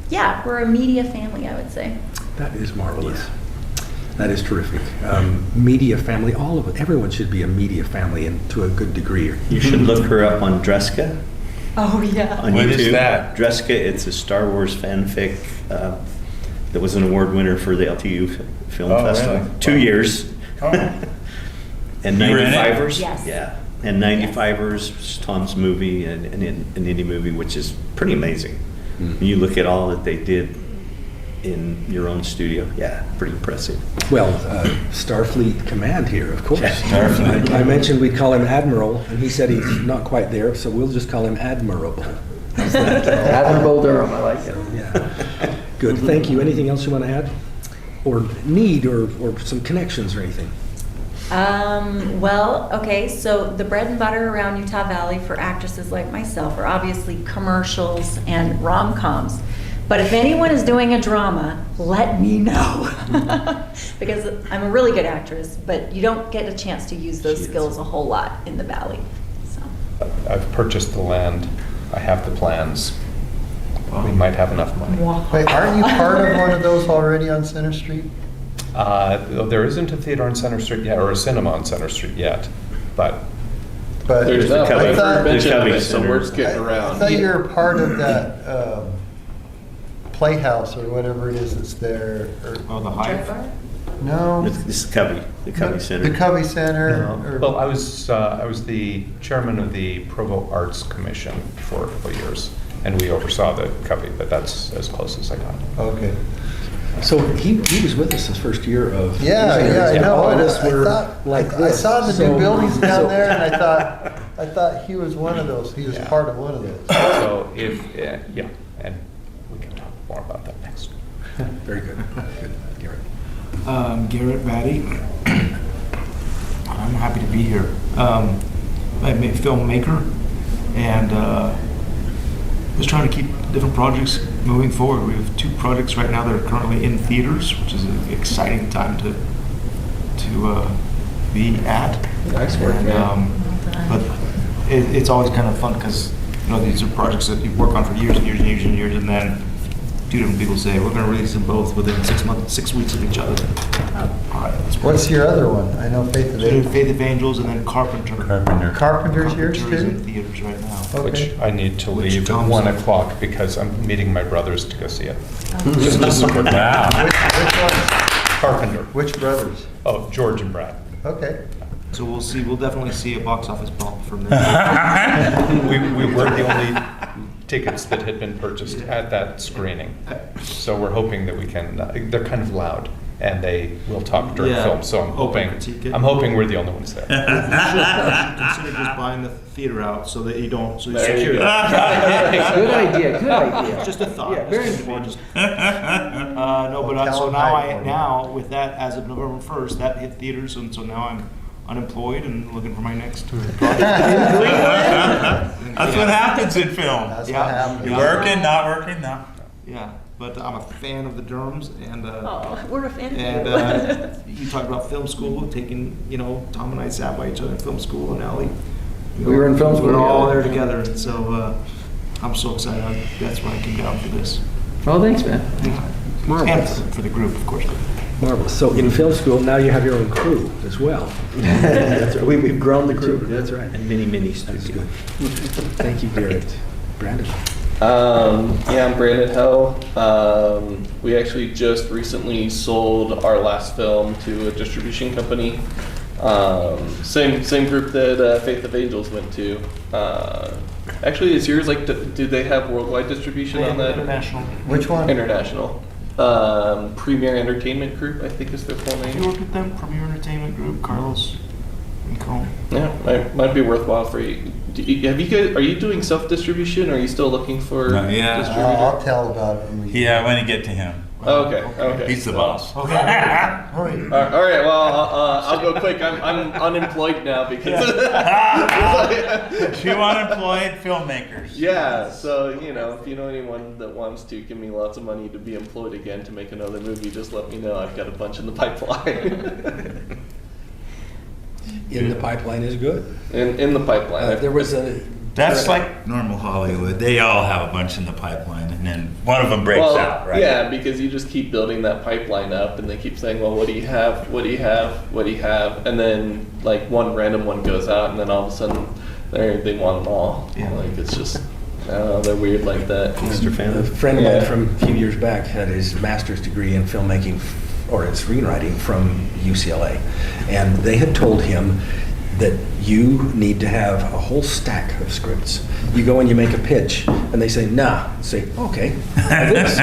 yeah, we're a media family, I would say. That is marvelous. That is terrific. Media family, all of it. Everyone should be a media family, and to a good degree. You should look her up on Dreska. Oh, yeah. On What YouTube. is that? Dreska, it's a Star Wars fanfic that was an award winner for the LTU Film Oh, Festival. really? 2 years. Oh. And You were in it? 95ers. Yes. Yeah. And 95ers was Tom's movie, and an indie movie, which is pretty amazing. You look at all that they did in your own studio. Yeah, pretty impressive. Well, Starfleet Command here, of course. Yeah, Starfleet. I mentioned we'd call him Admiral, and he said he's not quite there, so we'll just call him Admirable. How's that? Admirable Durham, I like it. Yeah. Good. Thank you. Anything else you want to add? Or need, or some connections or anything? Well, okay, so the bread and butter around Utah Valley for actresses like myself are obviously commercials and rom-coms. But if anyone is doing a drama, let me know. Because I'm a really good actress, but you don't get a chance to use those skills a whole lot in the Valley. So. I've purchased the land. I have the plans. We might have enough money. Wait, aren't you part of one of those already on Center Street? There isn't a theater on Center Street yet, or a cinema on Center Street yet, but But There's the No, Cubby- I've heard the mention of Cubby it, so Center. word's getting I around. thought you were part of that playhouse or whatever it is that's there. Or, Oh, the Hive? no, This is Cubby, the Cubby Center. the Cubby Center. No. Or, well, I was the chairman of the Provo Arts Commission for a couple of years, and we oversaw the Cubby, but that's as close as I got. okay. So he was with us his first year of Yeah, Visionaries, I know. All of and us I were thought, like I this. saw the So- new buildings down so- there, and I thought he was one of those. He was Yeah. part of one of those. So if, yeah, and we can talk more about that next. Very good. Good. Garrett. Garrett Batty. I'm happy to be here. I'm a filmmaker and just trying to keep different projects moving forward. We have 2 projects right now that are currently in theaters, which is an exciting time to be at. Nice work, And, man. but it's always kind of fun because these are projects that you work on for years and years and years and years, and then 2 different people say we're going to release them both within 6 weeks of each other. All right, let's What's your other one? I know Faith of so Angels. Faith of Angels and then Carpenter. Carpenter's yours Carpenter is in too? theaters right now. Okay. Which I need to Which leave at Tom's 1 in. o'clock because I'm meeting my brothers to go see it. Which ones? Carpenter. Which brothers? Oh, George and Brad. Okay. So we'll see. We'll definitely see a box office bump from there. We were the only tickets that had been purchased at that screening. So we're hoping that we can, they're kind of loud and they will talk during Yeah. film. So Open critique it. I'm hoping we're the only ones there. You should consider just buying the theater out so that you don't. So There you secure. go. Good idea, good idea. Just a thought. Yeah, very Just- important. No, but so Tell now them how now with that as of November 1st, that hit theaters, and so now I'm unemployed and looking for my next project. That's what happens in film. That's Yeah. what happened. You're working, not working, no. Yeah, but I'm a fan of the Durhams, and Oh, we're a fan of and you. you talked about film school, taking Tom and I sat by each other in film school, and Allie. We were in film school We were all together. there together, and so I'm so excited. That's why I came down for this. Oh, thanks, man. And Marvelous. for the group, of course. Marvelous. So in film school, now you have your own crew as well. That's right. We've grown the crew. That's right. And many That's studios. good. Thank you, Garrett. Brandon. Yeah, I'm Brandon Ho. We actually just recently sold our last film to a distribution company. Same group that Faith of Angels went to. Actually, is yours like? Do they have worldwide distribution on that? International. Which one? International. Premier Entertainment Group, I think is their full You name. work with them, Premier Entertainment Group, Carlos, Nicole. Yeah, might be worthwhile for you. Have you guys? Are you doing self-distribution, or are you still looking for Not yet. distributor? I'll tell about it. When we Yeah, when you get to him. Oh, okay, okay. He's the boss. Okay. Hurry. All right. Well, I'll go quick. I'm unemployed now because. 2 unemployed filmmakers. Yeah. So if you know anyone that wants to give me lots of money to be employed again to make another movie, just let me know. I've got a bunch in the pipeline. In the pipeline is good. in the pipeline. There was a That's like normal Hollywood. They all have a bunch in the pipeline, and then one of them breaks out, right? Yeah, because you just keep building that pipeline up, and they keep saying, "Well, what do you have? What do you have? What do you have?" And then like one random one goes out, and then all of a sudden they want them all. Yeah. Like it's just, I don't know, they're weird like that. Mr. A Fan. friend of mine Yeah. from a few years back had his master's degree in filmmaking or in screenwriting from UCLA. And they had told him that you need to have a whole stack of scripts. You go and you make a pitch, and they say, nah. Say, okay, try this.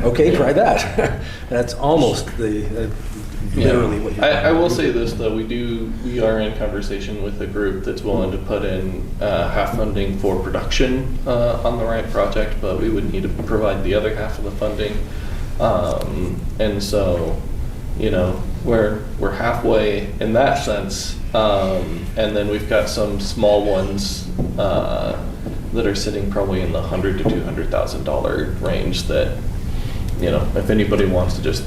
Okay, try that. That's almost literally what you're I will say this though, we are in conversation with a group that's willing to put in half funding for production on the right project, but we would need to provide the other half of the funding. And so, you know, we're halfway in that sense. And then we've got some small ones that are sitting probably in the $100,000 to $200,000 range that, you know, if anybody wants to just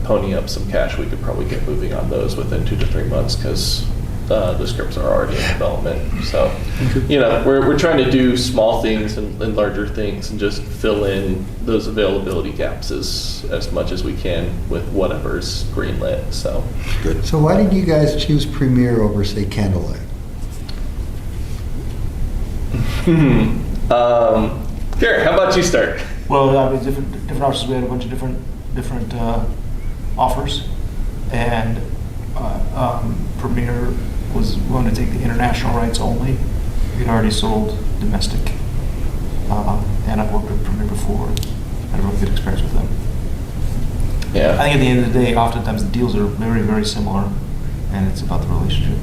pony up some cash, we could probably get moving on those within 2 to 3 months because the scripts are already in development. So, you know, we're trying to do small things and larger things and just fill in those availability gaps as much as we can with whatever's greenlit. So good. So why did you guys choose Premiere over, say, Candlelight? Garrett, how about you start? Well, I mean, different options. We had a bunch of different offers, and Premiere was willing to take the international rights only. We'd already sold domestic, and I've worked with Premiere before. I had a really good experience with them. I Yeah. think at the end of the day, oftentimes the deals are very, very similar, and it's about the relationship.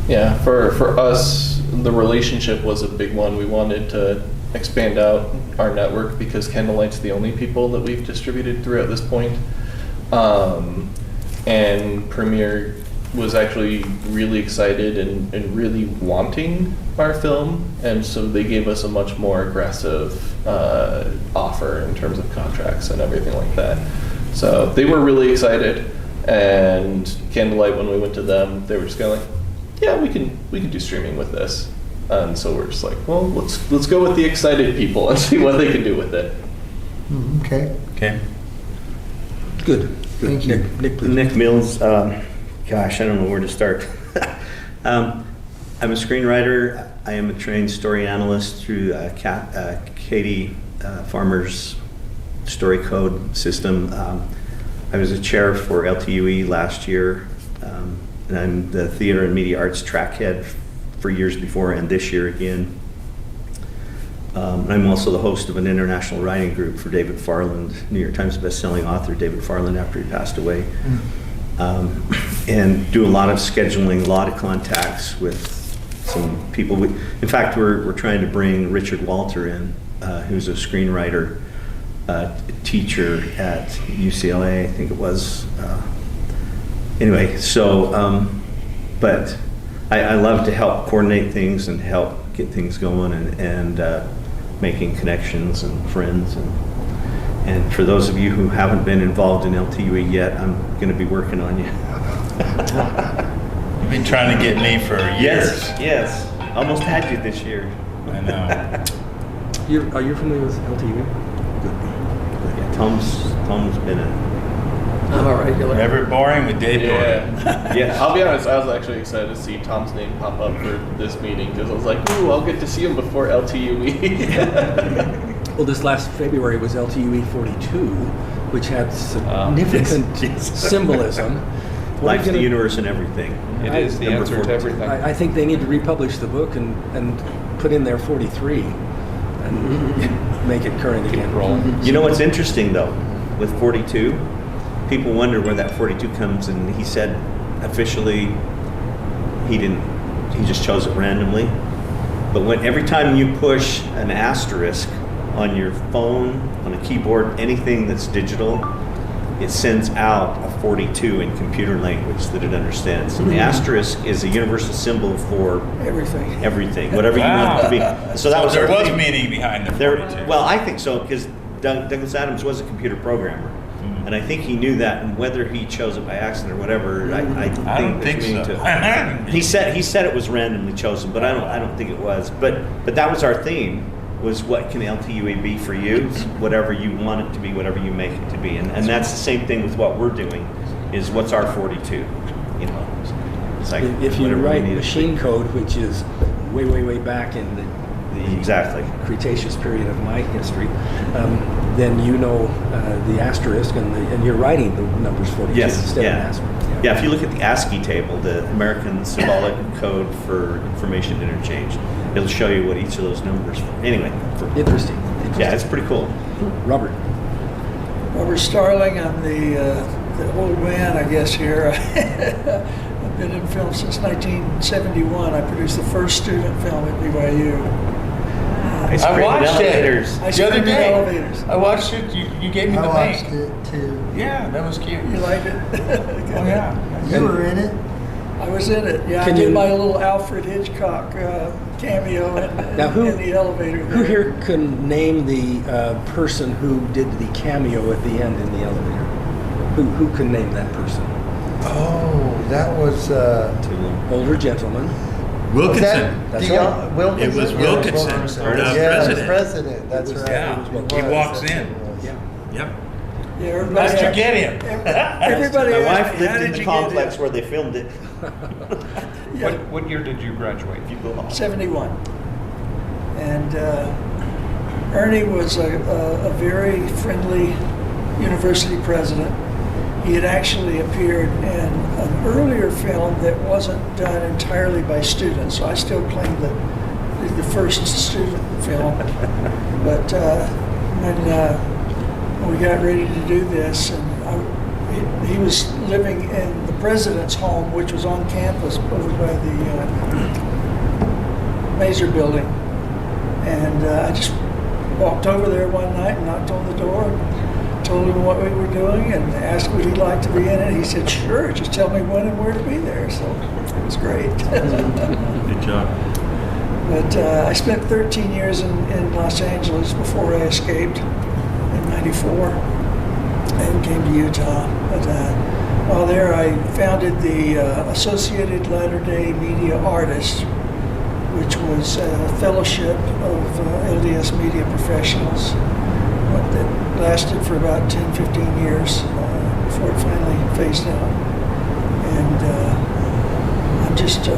Yeah, for us, the relationship was a big one. We wanted to expand out our network because Candlelight's the only people that we've distributed through at this point. And Premiere was actually really excited and really wanting our film, and so they gave us a much more aggressive offer in terms of contracts and everything like that. So they were really excited, and Candlelight, when we went to them, they were just kind of like, yeah, we can do streaming with this. And so we're just like, well, let's go with the excited people and see what they can do with it. Okay. Okay. Good. Thank you. Nick, please. Nick Mills, gosh, I don't know where to start. I'm a screenwriter. I am a trained story analyst through Katie Farmer's story code system. I was a chair for LTUE last year, and I'm the theater and media arts track head for years before and this year again. I'm also the host of an international writing group for David Farland, New York Times bestselling author David Farland after he passed away. And do a lot of scheduling, a lot of contacts with some people. In fact, we're trying to bring Richard Walter in, who's a screenwriter teacher at UCLA, I think it was. Anyway, so, but I love to help coordinate things and help get things going and making connections and friends. And for those of you who haven't been involved in LTUE yet, I'm going to be working on you. You've been trying to get me for years. Yes. Almost had you this year. I know. Are you familiar with LTV? Yeah, Tom's been a... I'm a regular. Never boring with Dave Doran. Yeah. I'll be honest, I was actually excited to see Tom's name pop up for this meeting because I was like, ooh, I'll get to see him before LTUE. Well, this last February was LTUE 42, which had significant symbolism. Life's the universe and everything. It is the Number answer to 42. everything. I think they need to republish the book and put in there 43 and make it current Keep again. rolling. You know what's interesting though, with 42, people wonder where that 42 comes, and he said officially he just chose it randomly. But every time you push an asterisk on your phone, on a keyboard, anything that's digital, it sends out a 42 in computer language that it understands. So the asterisk is a universal symbol for everything, whatever you want it to be. So that was there our was thing. meaning behind the There, 42. well, I think so, because Douglas Adams was a computer programmer. And I think he knew that, and whether he chose it by accident or whatever, I don't think think there's so. meaning to- He said it was randomly chosen, but I don't think it was. But that was our theme. Was what can LTUA be for you? Whatever you want it to be, whatever you make it to be, and that's the same thing with what we're doing. Is what's our 42? You know, it's like If you whatever we write need it to machine be. code, which is way, way, way back in the Exactly. Cretaceous period of my history, then you know the asterisk and you're writing the numbers 42 Yes, instead yeah. of an asterisk. Yeah, if you look at the ASCII table, the American Symbolic Code for Information Interchange, it'll show you what each of those numbers are. Anyway, Interesting. yeah, it's pretty cool. Robert. Robert Starling, I'm the old man, I guess, here. I've been in film since 1971. I produced the first student film at BYU. I I watched elevators. it I the other screened the day. elevators. I watched it. You gave me I the watched link. it too. Yeah, that was cute. You liked it? Oh yeah. You were in it? I was in it. Yeah, Can I did you- my little Alfred Hitchcock cameo Now, who- in the elevator. Who here can name the person who did the cameo at the end in the elevator? Who can name that person? Oh, that was, Older gentleman. Wilkinson. That's Dion- right. Wilkinson? It was Yeah, Wilkinson, Wilkinson. or the Yeah, president. president, that's right. Yeah, It was. he walks That's in. what it was. Yeah. Yep. Yeah, everybody How'd you asked- get him? Everybody My asked wife me, how lived did in the you complex get where they filmed it. Yeah. What year did you graduate? If you go off. 71. And Ernie was a very friendly university president. He had actually appeared in an earlier film that wasn't done entirely by students, so I still claim the first student film. But when we got ready to do this, and he was living in the president's home, which was on campus over by the Mazer building. And I just walked over there one night and knocked on the door, told him what we were doing, and asked would he like to be in it. He said, sure, just tell me when and where to be there. So it was great. Good job. But I spent 13 years in Los Angeles before I escaped in '94 and came to Utah. But while there, I founded the Associated Latter-day Media Artists, which was a fellowship of LDS media professionals that lasted for about 10, 15 years before it finally phased out. And I'm just,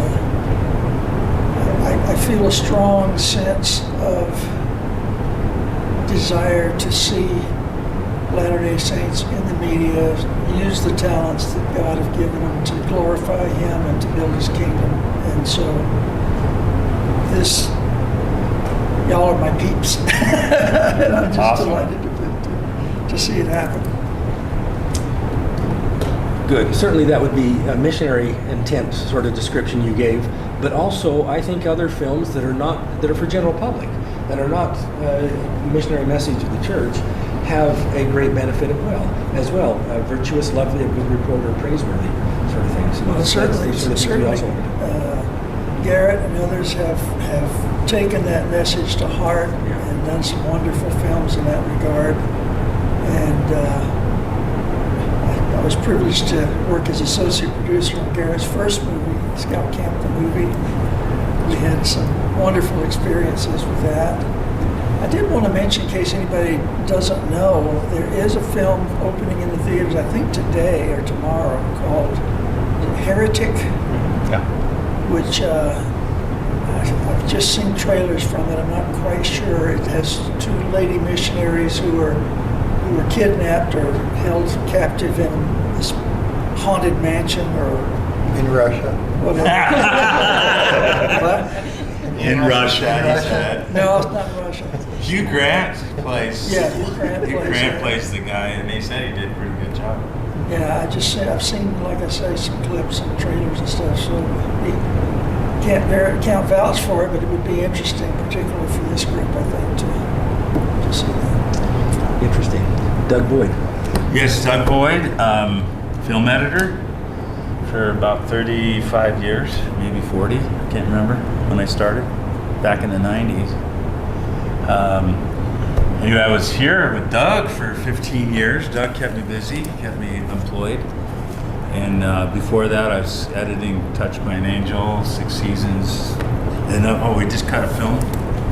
I feel a strong sense of desire to see Latter-day Saints in the media use the talents that God have given them to glorify Him and to build His kingdom. And so y'all are my peeps. And I'm just Awesome. delighted to see it happen. Good. Certainly that would be a missionary intent sort of description you gave, but also I think other films that are for general public, that are not missionary message of the church, have a great benefit as well. Virtuous, lovely, a good reporter, praiseworthy sort of things. Well, certainly, That's the sort of things we certainly. also- Garrett and others have taken that message to heart and done some wonderful films in that regard. And I was privileged to work as associate producer on Garrett's first movie, Scout Camp the movie. We had some wonderful experiences with that. I did want to mention, in case anybody doesn't know, there is a film opening in the theaters, I think today or tomorrow, called Heretic, Yeah. which I've just seen trailers from it. I'm not quite sure. It has two lady missionaries who were kidnapped or held captive in this haunted mansion or In Russia. whatever. What? In Russia, he said. No, it's not Russia. Hugh Grant plays. Yeah, Hugh Grant Hugh plays Grant it. plays the guy, and they said he did a pretty good job. Yeah, I've seen, like I say, some clips and trailers and stuff. So can't vouch for it, but it would be interesting, particularly for this group, I think, to see that. Interesting. Doug Boyd. Yes, Doug Boyd, film editor for about 35 years, maybe 40, I can't remember when I started, back in the 90s. Anyway, I was here with Doug for 15 years. Doug kept me busy, kept me employed. And before that, I was editing Touched by an Angel, 6 seasons. And we just cut a film.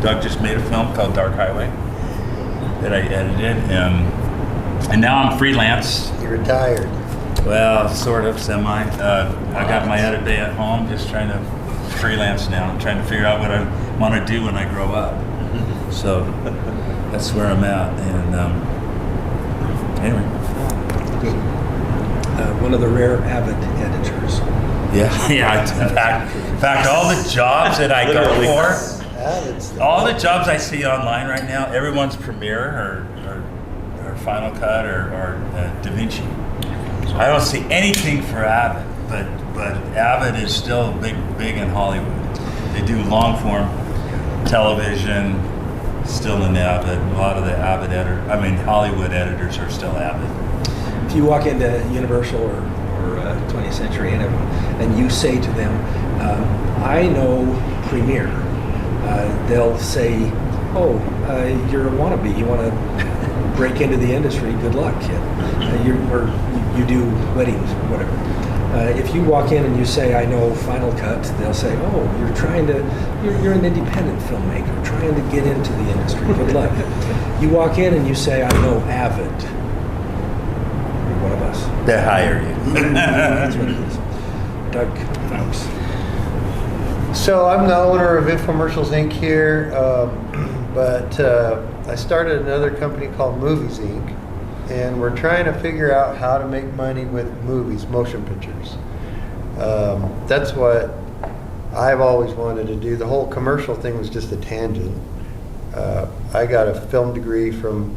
Doug just made a film called Dark Highway that I edited. And now I'm freelance. You retired. Well, sort of, semi. I got my edit bay at home, just trying to freelance now. I'm trying to figure out what I want to do when I grow up. So that's where I'm at. And anyway. One of the rare avid editors. Yeah. In fact, all the jobs that I go for, all the jobs I see online right now, everyone's Premiere or Final Cut or DaVinci. I don't see anything for Avid, but Avid is still big in Hollywood. They do long form television, still in Avid. A lot of the Hollywood editors are still Avid. If you walk into Universal or 20th Century and you say to them, I know Premiere, they'll say, oh, you're a wannabe. You want to break into the industry, good luck, kid. You do weddings, whatever. If you walk in and you say, I know Final Cut, they'll say, oh, you're an independent filmmaker trying to get into the industry, good luck. You walk in and you say, I know Avid. You're one of us. They hire you. That's what it is. Doug, thanks. So I'm the owner of Infomercials Inc. here, but I started another company called Movies Inc. And we're trying to figure out how to make money with movies, motion pictures. That's what I've always wanted to do. The whole commercial thing was just a tangent. I got a film degree from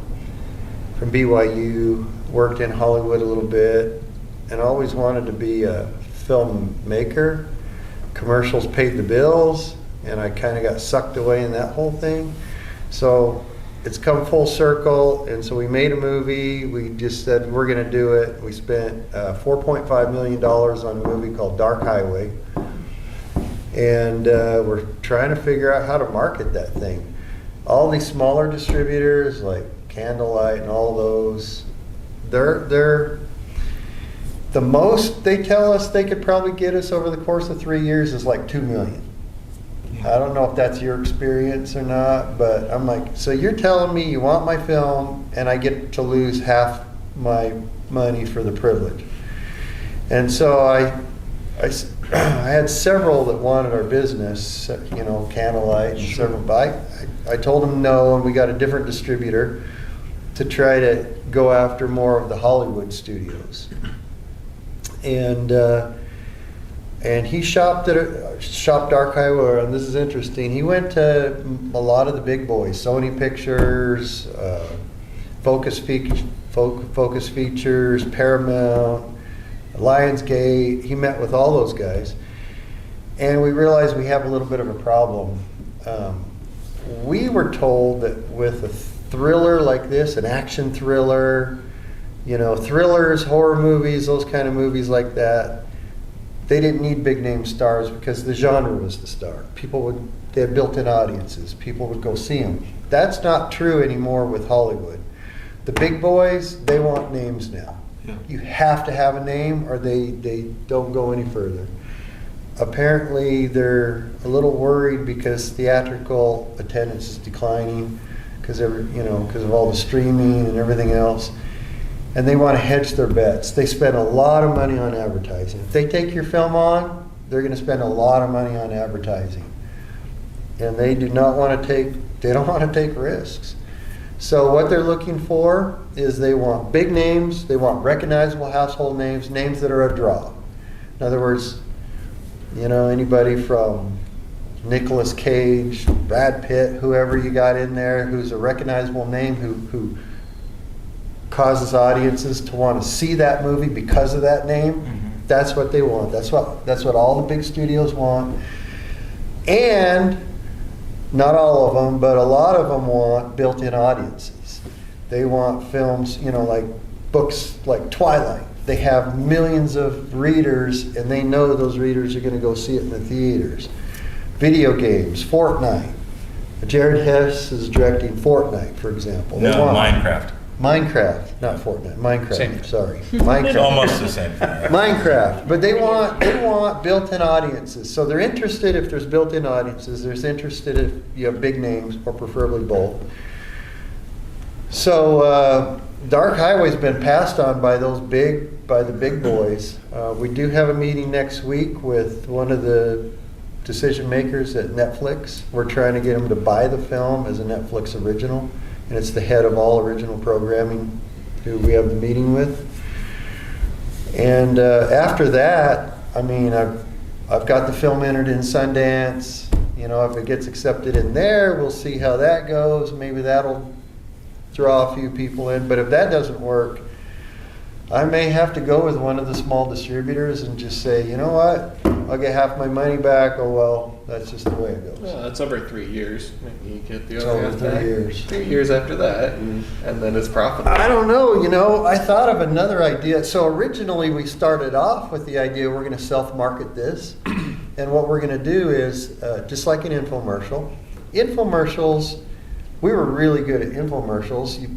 BYU, worked in Hollywood a little bit, and always wanted to be a filmmaker. Commercials paid the bills, and I kind of got sucked away in that whole thing. So it's come full circle, and so we made a movie. We just said we're going to do it. We spent $4.5 million on a movie called Dark Highway, and we're trying to figure out how to market that thing. All these smaller distributors like Candlelight and all those, they're the most they tell us they could probably get us over the course of 3 years is like $2 million. I don't know if that's your experience or not, but I'm like, so you're telling me you want my film and I get to lose half my money for the privilege. And so I had several that wanted our business, Candlelight and several, but I told them no, and we got a different distributor to try to go after more of the Hollywood studios. And he shopped Dark Highway, and this is interesting. He went to a lot of the big boys, Sony Pictures, Focus Features, Paramount, Lionsgate. He met with all those guys, and we realized we have a little bit of a problem. We were told that with a thriller like this, an action thriller, thrillers, horror movies, those kind of movies like that, they didn't need big name stars because the genre was the star. They had built-in audiences. People would go see them. That's not true anymore with Hollywood. The big boys, they want names now. Yeah. You have to have a name or they don't go any further. Apparently, they're a little worried because theatrical attendance is declining because of all the streaming and everything else. And they want to hedge their bets. They spend a lot of money on advertising. If they take your film on, they're going to spend a lot of money on advertising. And they don't want to take risks. So what they're looking for is they want big names, they want recognizable household names, names that are a draw. In other words, anybody from Nicolas Cage, Brad Pitt, whoever you got in there who's a recognizable name who causes audiences to want to see that movie because of that name. Mm-hmm. That's what they want. That's what all the big studios want. And not all of them, but a lot of them want built-in audiences. They want films, like books like Twilight. They have millions of readers, and they know those readers are going to go see it in the theaters. Video games, Fortnite. Jared Hess is directing Fortnite, for example. They No, want- Minecraft. Minecraft, not Fortnite, Minecraft, Same thing. sorry. It's Minecraft. almost the same thing. Minecraft, but they want built-in audiences. So they're interested if there's built-in audiences. They're interested if you have big names, or preferably both. So Dark Highway's been passed on by the big boys. We do have a meeting next week with one of the decision makers at Netflix. We're trying to get them to buy the film as a Netflix original, and it's the head of all original programming who we have the meeting with. And after that, I mean, I've got the film entered in Sundance. You know, if it gets accepted in there, we'll see how that goes. Maybe that'll draw a few people in. But if that doesn't work, I may have to go with one of the small distributors and just say, you know what, I'll get half my money back. Oh, well, that's just the way it goes. Well, that's over 3 years. Maybe you get the It's other over half 3 back. years. 3 years after that, and then it's profitable. I don't know, you know, I thought of another idea. So originally we started off with the idea we're going to self-market this. And what we're going to do is, just like an infomercials, we were really good at infomercials. You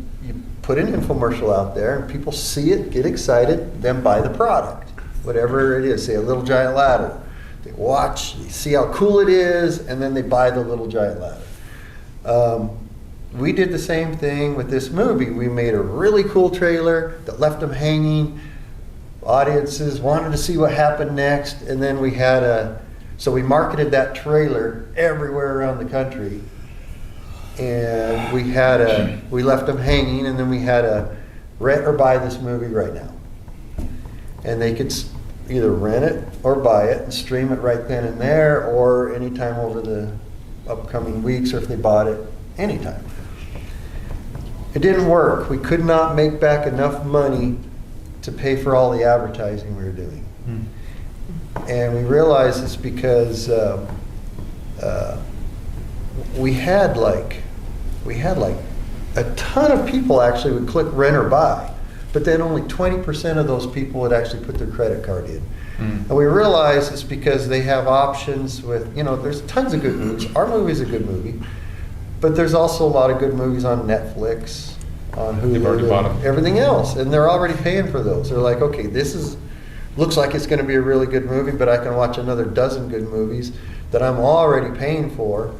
put an infomercial out there and people see it, get excited, then buy the product. Whatever it is, say a Little Giant Ladder. They watch, they see how cool it is, and then they buy the Little Giant Ladder. We did the same thing with this movie. We made a really cool trailer that left them hanging. Audiences wanted to see what happened next, and then so we marketed that trailer everywhere around the country. And we left them hanging, and then we had a rent or buy this movie right now. And they could either rent it or buy it and stream it right then and there, or anytime over the upcoming weeks, or if they bought it, anytime. It didn't work. We could not make back enough money to pay for all the advertising we were doing. And we realized it's because we had like a ton of people actually would click rent or buy, but then only 20% of those people would actually put their credit card in. And we realized it's because they have options with, you know, there's tons of good movies. Our movie's a good movie, but there's also a lot of good movies on Netflix, on They've already bought Hulu, them. everything else, and they're already paying for those. They're like, okay, looks like it's going to be a really good movie, but I can watch another dozen good movies that I'm already paying for.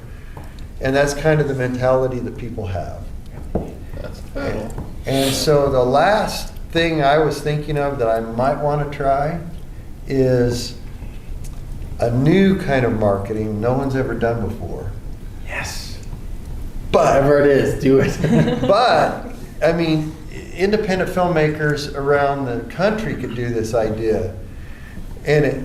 And that's kind of the mentality that people have. That's fair. And so the last thing I was thinking of that I might want to try is a new kind of marketing no one's ever done before. Yes. But it is, do it. But, I mean, independent filmmakers around the country could do this idea. And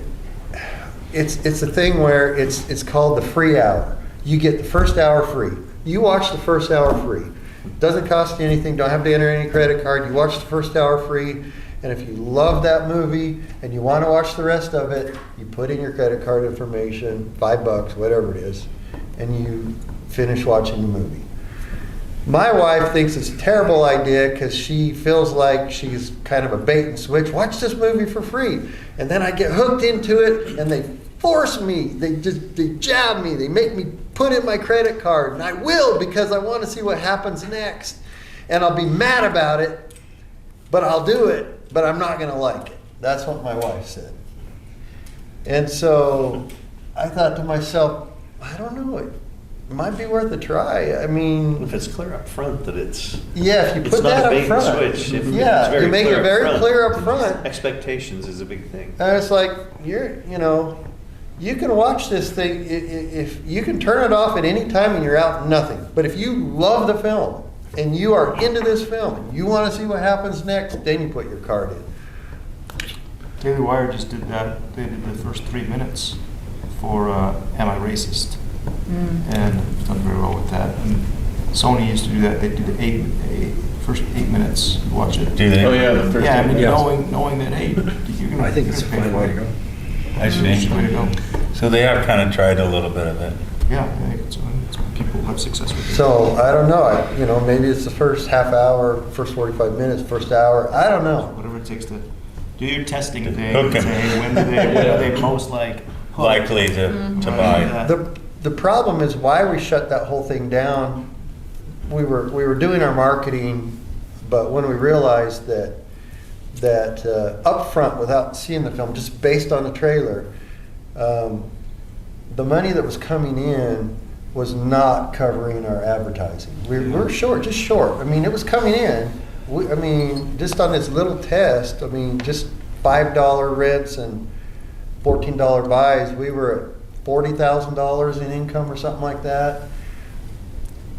it's a thing where it's called the free hour. You get the first hour free. You watch the first hour free. Doesn't cost you anything, don't have to enter any credit card. You watch the first hour free, and if you love that movie and you want to watch the rest of it, you put in your credit card information, $5, whatever it is, and you finish watching the movie. My wife thinks it's a terrible idea because she feels like she's kind of a bait and switch. Watch this movie for free. And then I get hooked into it and they force me. They jab me. They make me put in my credit card. And I will because I want to see what happens next. And I'll be mad about it, but I'll do it. But I'm not going to like it. That's what my wife said. And so I thought to myself, I don't know, it might be worth a try. I mean, If it's clear up front that it's. yeah, if you It's put not that a up bait and front. switch. If Yeah, it's very you make clear it up very front. clear up front. Expectations is a big thing. And it's like, you can watch this thing, if you can turn it off at any time and you're out nothing. But if you love the film and you are into this film and you want to see what happens next, then you put your card in. Daily Wire just did that. They did the first 3 minutes for Am I Racist? And it's done very well with that. And Sony used to do that. They did the first 8 minutes. Watch it. Do they? Oh yeah, the first Yeah, I one. mean, Yeah. knowing that, hey, you can. I think it's a fine way to go. Actually, It's a way to go. so they have kind of tried a little bit of it. Yeah, I think it's people have success with it. So I don't know, maybe it's the first half hour, first 45 minutes, first hour, I don't know. Whatever it takes to do your testing thing. Hook 'em. Say, hey, when are they most like hooked? Likely to buy. Yeah. the problem is why we shut that whole thing down. We were doing our marketing, but when we realized that up front, without seeing the film, just based on the trailer, the money that was coming in was not covering our advertising. We were short. I mean, it was coming in. I mean, just on this little test, I mean, just $5 rents and $14 buys, we were at $40,000 in income or something like that.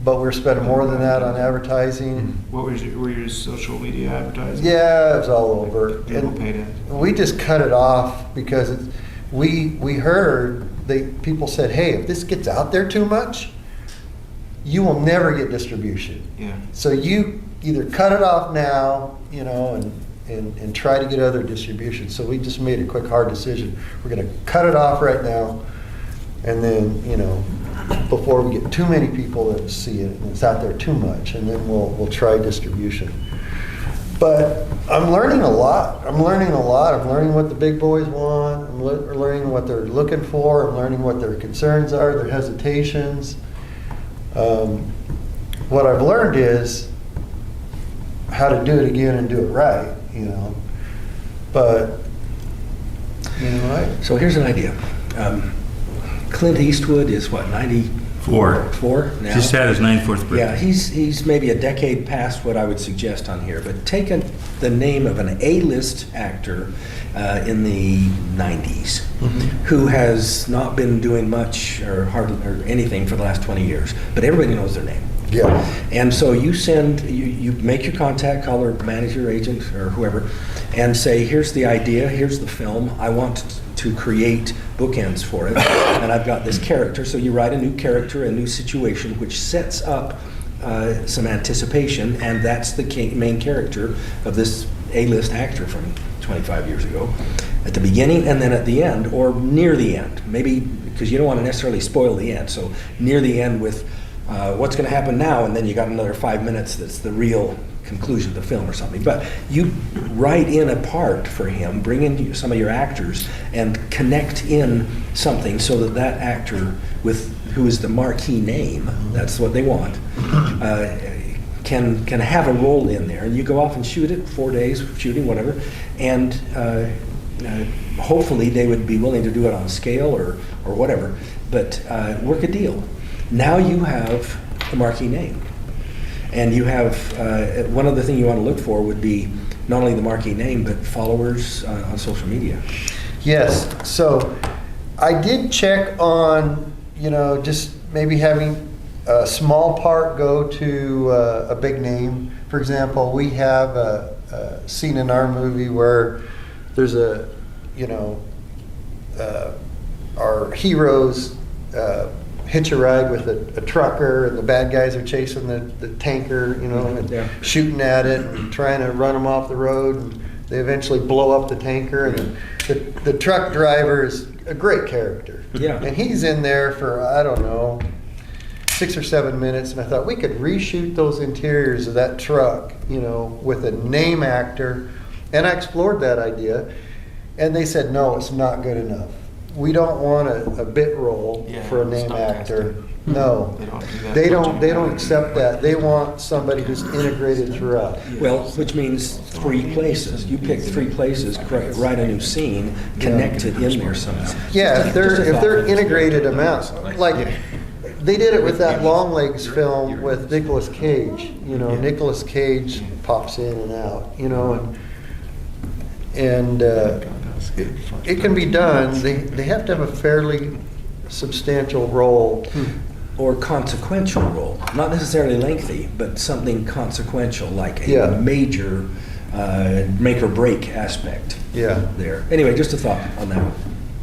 But we were spending more than that on advertising. What were your social media advertising? Yeah, it was all over. People paid in. We just cut it off because we heard people said, hey, if this gets out there too much, you will never get distribution. Yeah. So you either cut it off now, you know, and try to get other distribution. So we just made a quick, hard decision. We're going to cut it off right now, and then, you know, before we get too many people that see it and it's out there too much, and then we'll try distribution. But I'm learning a lot. I'm learning what the big boys want. I'm learning what they're looking for. I'm learning what their concerns are, their hesitations. What I've learned is how to do it again and do it right, you know. But, you know, So here's an idea. Clint Eastwood is what, 94 now? Just had his 94th birthday. Yeah, he's maybe a decade past what I would suggest on here, but take the name of an A-list actor in the 90s who has not been doing much or hardly or anything for the last 20 years, but everybody knows their name. yeah. And so you make your contact, call their manager, agent, or whoever, and say, here's the idea, here's the film, I want to create bookends for it, and I've got this character. So you write a new character, a new situation, which sets up some anticipation, and that's the main character of this A-list actor from 25 years ago, at the beginning and then at the end, or near the end, maybe, because you don't want to necessarily spoil the end, so near the end with what's going to happen now, and then you got another 5 minutes that's the real conclusion of the film or something. But you write in a part for him, bring in some of your actors, and connect in something so that actor who is the marquee name, that's what they want, can have a role in there. And you go off and shoot it, 4 days shooting, whatever, and hopefully they would be willing to do it on scale or whatever, but work a deal. Now you have the marquee name. And you have, one other thing you want to look for would be not only the marquee name, but followers on social media. Yes, so I did check on, you know, just maybe having a small part go to a big name. For example, we have a scene in our movie where there's our heroes hitch a ride with a trucker, and the bad guys are chasing the tanker, you know, and shooting at it and trying to run them off the road, and they eventually blow up the tanker, and the truck driver is a great character. Yeah. And he's in there for, I don't know, 6 or 7 minutes, and I thought we could reshoot those interiors of that truck, you know, with a name actor, and I explored that idea, and they said, no, it's not good enough. We don't want a bit role for a name actor. No, they don't accept that. They want somebody who's integrated throughout. Well, which means 3 places. You pick 3 places, write a new scene, connect it in there somehow. Yeah, if they're integrated amounts, like they did it with that Longlegs film with Nicolas Cage. You know, Nicolas Cage pops in and out. You know, and it can be done. They have to have a fairly substantial role. Or consequential role. Not necessarily lengthy, but something consequential, like a major make or break aspect there. Anyway, just a thought on that.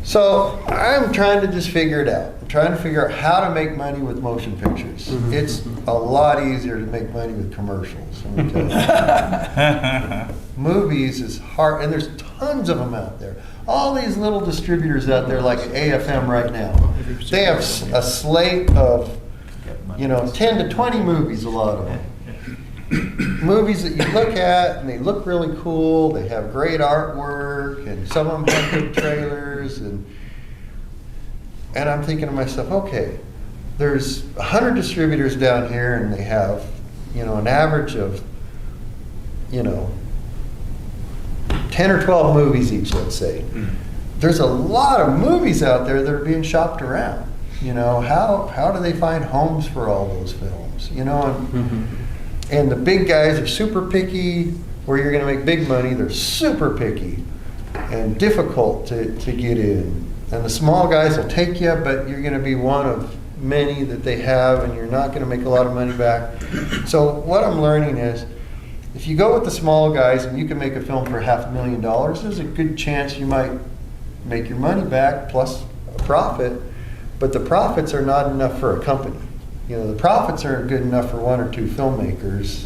So I'm trying to just figure it out. I'm trying to figure out how to make money with motion pictures. It's a lot easier to make money with commercials. Let me tell you. Movies is hard, and there's tons of them out there. All these little distributors out there like AFM right now, they have a slate of, 10 to 20 movies, a lot of them. Movies that you look at and they look really cool, they have great artwork, and some of them have good trailers, And I'm thinking to myself, okay, there's 100 distributors down here, and they have, an average of, 10 or 12 movies each, let's say. There's a lot of movies out there that are being shopped around. How do they find homes for all those films? And the big guys are super picky, where you're going to make big money. They're super picky and difficult to get in. And the small guys will take you, but you're going to be one of many that they have, and you're not going to make a lot of money back. So what I'm learning is, if you go with the small guys and you can make a film for $500,000, there's a good chance you might make your money back plus a profit, but the profits are not enough for a company. The profits aren't good enough for one or two filmmakers,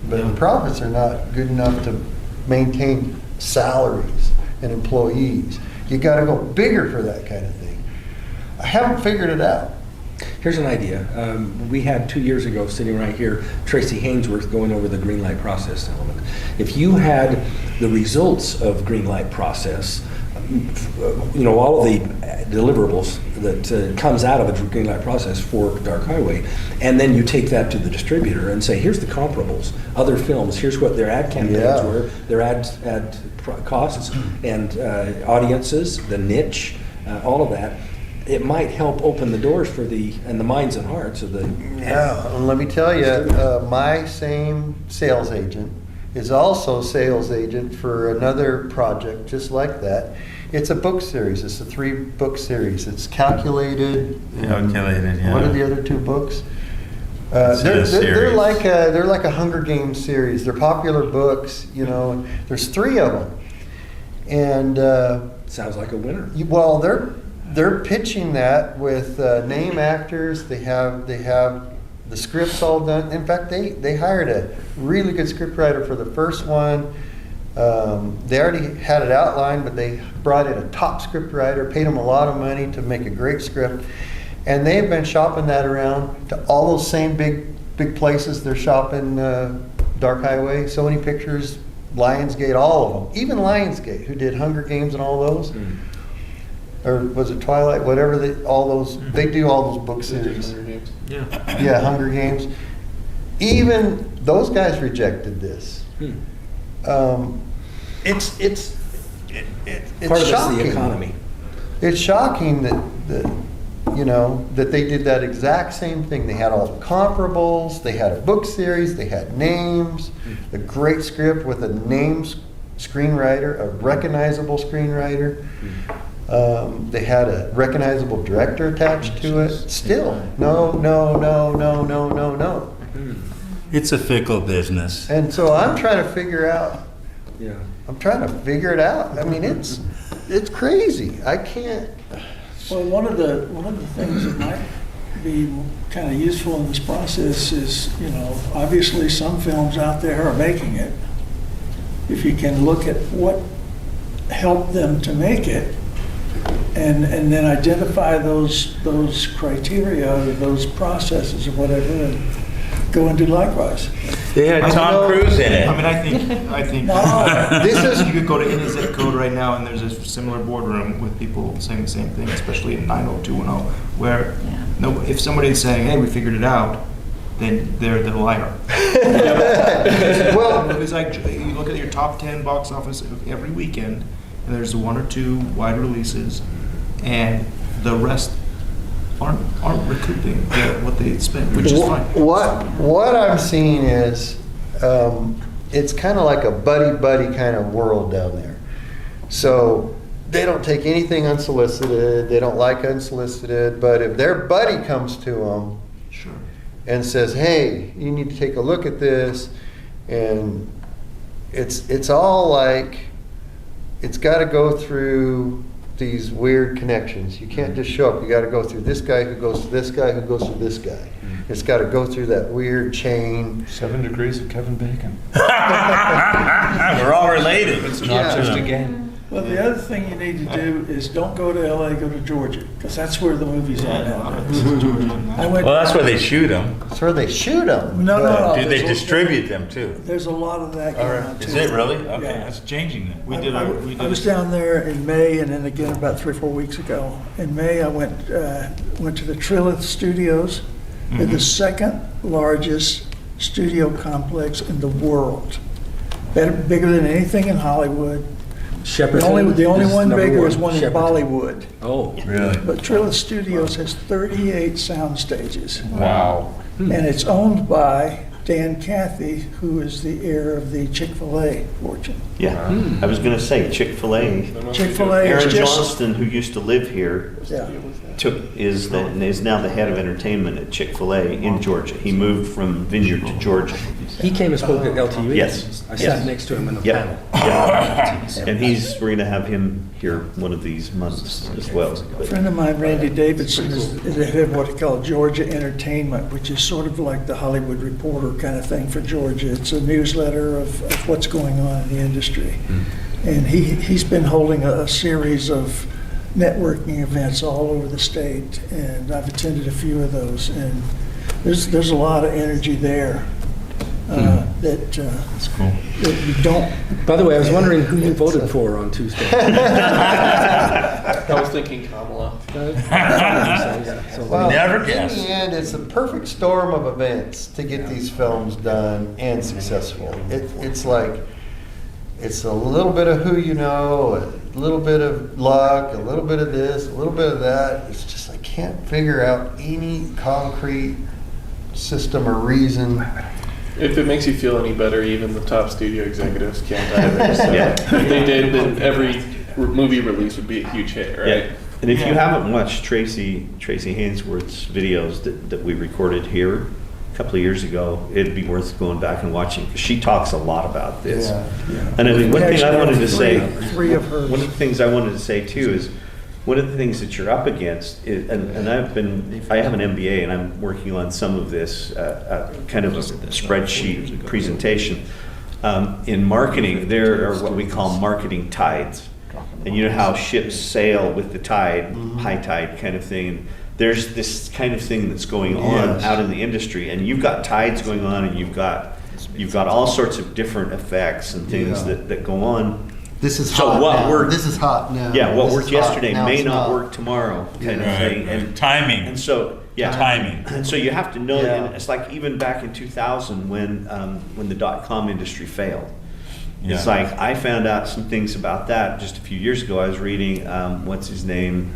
but the profits are not good enough to maintain salaries and employees. You got to go bigger for that kind of thing. I haven't figured it out. Here's an idea. We had 2 years ago, sitting right here, Tracy Hainsworth going over the green light process element. If you had the results of green light process, all of the deliverables that comes out of a green light process for Dark Highway, and then you take that to the distributor and say, here's the comparables, other films, here's what their ad campaigns were, their ad costs and audiences, the niche, all of that. It might help open the doors for the minds and hearts of the... Yeah, and let me tell you, my same sales agent is also sales agent for another project just like that. It's a book series. It's a 3-book series. It's Calculated. Calculated, yeah. What are the other 2 books? It's a series. They're like a Hunger Games series. They're popular books. There's 3 of them, and sounds like a winner. Well, they're pitching that with name actors. They have the scripts all done. In fact, they hired a really good scriptwriter for the first one. They already had it outlined, but they brought in a top scriptwriter, paid him a lot of money to make a great script, and they've been shopping that around to all those same big places. They're shopping Dark Highway, Sony Pictures, Lionsgate, all of them. Even Lionsgate, who did Hunger Games and all those. Or was it Twilight? Whatever they do all those book series. Hunger Games. Yeah, Hunger Games. Even those guys rejected this. It's Part of shocking. it's the economy. It's shocking that they did that exact same thing. They had all the comparables. They had a book series. They had names. A great script with a named screenwriter, a recognizable screenwriter. They had a recognizable director attached to it. Still, no. It's a fickle business. And so I'm trying to figure out. Yeah. I'm trying to figure it out. I mean, it's crazy. I can't. Well, one of the things that might be kind of useful in this process is, obviously some films out there are making it. If you can look at what helped them to make it, and then identify those criteria or those processes or whatever, and go and do likewise. They had Tom Cruise in it. I mean, I think you could go to any zip code right now, and there's a similar boardroom with people saying the same thing, especially in 90210, where if somebody's saying, "Hey, we figured it out," then they're the liar. Well, it's like you look at your top 10 box office of every weekend, and there's 1 or 2 wide releases, and the rest aren't recouping what they spent, which is fine. What I'm seeing is it's kind of like a buddy kind of world down there. So they don't take anything unsolicited. They don't like unsolicited. But if their buddy comes to them and says, "Hey, you need to take a look at this," and it's all like it's got to go through these weird connections. You can't just show up. You got to go through this guy who goes to this guy who goes to this guy. It's got to go through that weird chain. 7 degrees of Kevin Bacon. We're all related. It's not just a game. Well, the other thing you need to do is don't go to LA, go to Georgia, because that's where the movies are nowadays. I went. Well, that's where they shoot them. That's where they shoot them. No. Do they there's a- distribute them too? There's a lot of that going on too. Is it really? Okay. Yeah. That's changing that. I was down there in May and then again about 3 or 4 weeks ago. In May, I went to the Trilith Studios. They're the second largest studio complex in the world. Bigger than anything in Hollywood. Shepperton. The only is one number bigger is one in Shepperton. Bollywood. Oh, Really? But Trilith Studios has 38 sound stages. Wow. And it's owned by Dan Cathy, who is the heir of the Chick-fil-A fortune. Yeah, I was gonna say Chick-fil-A. Chick-fil-A is Aaron just, Johnston, who used to live here, yeah. is now the head of entertainment at Chick-fil-A in Georgia. He moved from Vineyard to Georgia. he came and spoke at LTV. Yes. I Yes. sat next to him in the Yep. panel. Yeah. And we're gonna have him here one of these months as well. A friend of mine, Randy Davidson, is the head of what they call Georgia Entertainment, which is sort of like the Hollywood Reporter kind of thing for Georgia. It's a newsletter of what's going on in the industry. And he's been holding a series of networking events all over the state, and I've attended a few of those, and there's a lot of energy there that That's cool. that you don't. By the way, I was wondering who you voted for on Tuesday. I was thinking Kamala. Well, Never in guess. the end, it's a perfect storm of events to get these films done and successful. It's like, it's a little bit of who you know, a little bit of luck, a little bit of this, a little bit of that. It's just, I can't figure out any concrete system or reason. If it makes you feel any better, even the top studio executives can't either. So Yeah. if they did, then every movie release would be a huge hit, right? Yeah. And if you haven't watched Tracy Hainsworth's videos that we recorded here a couple of years ago, it'd be worth going back and watching, because she talks a lot about this. And I mean, one thing I wanted to say, Three of hers. one of the things I wanted to say too is, one of the things that you're up against is, and I have an MBA and I'm working on some of this kind of a spreadsheet presentation. In marketing, there are what we call marketing tides. And you know how ships sail with the tide, high tide kind of thing. And there's this kind of thing that's going on out in the industry, and you've got tides going on, and you've got all sorts of different effects and things that go on. This is So hot what now. worked- This is hot now. Yeah, what This worked is hot. yesterday Now may it's not not. work tomorrow, kind of thing. And Timing. and so, yeah. Timing. And so you have to know, Yeah. and it's like even back in 2000 when the dot-com industry failed. It's Yeah. like, I found out some things about that just a few years ago. I was reading, what's his name?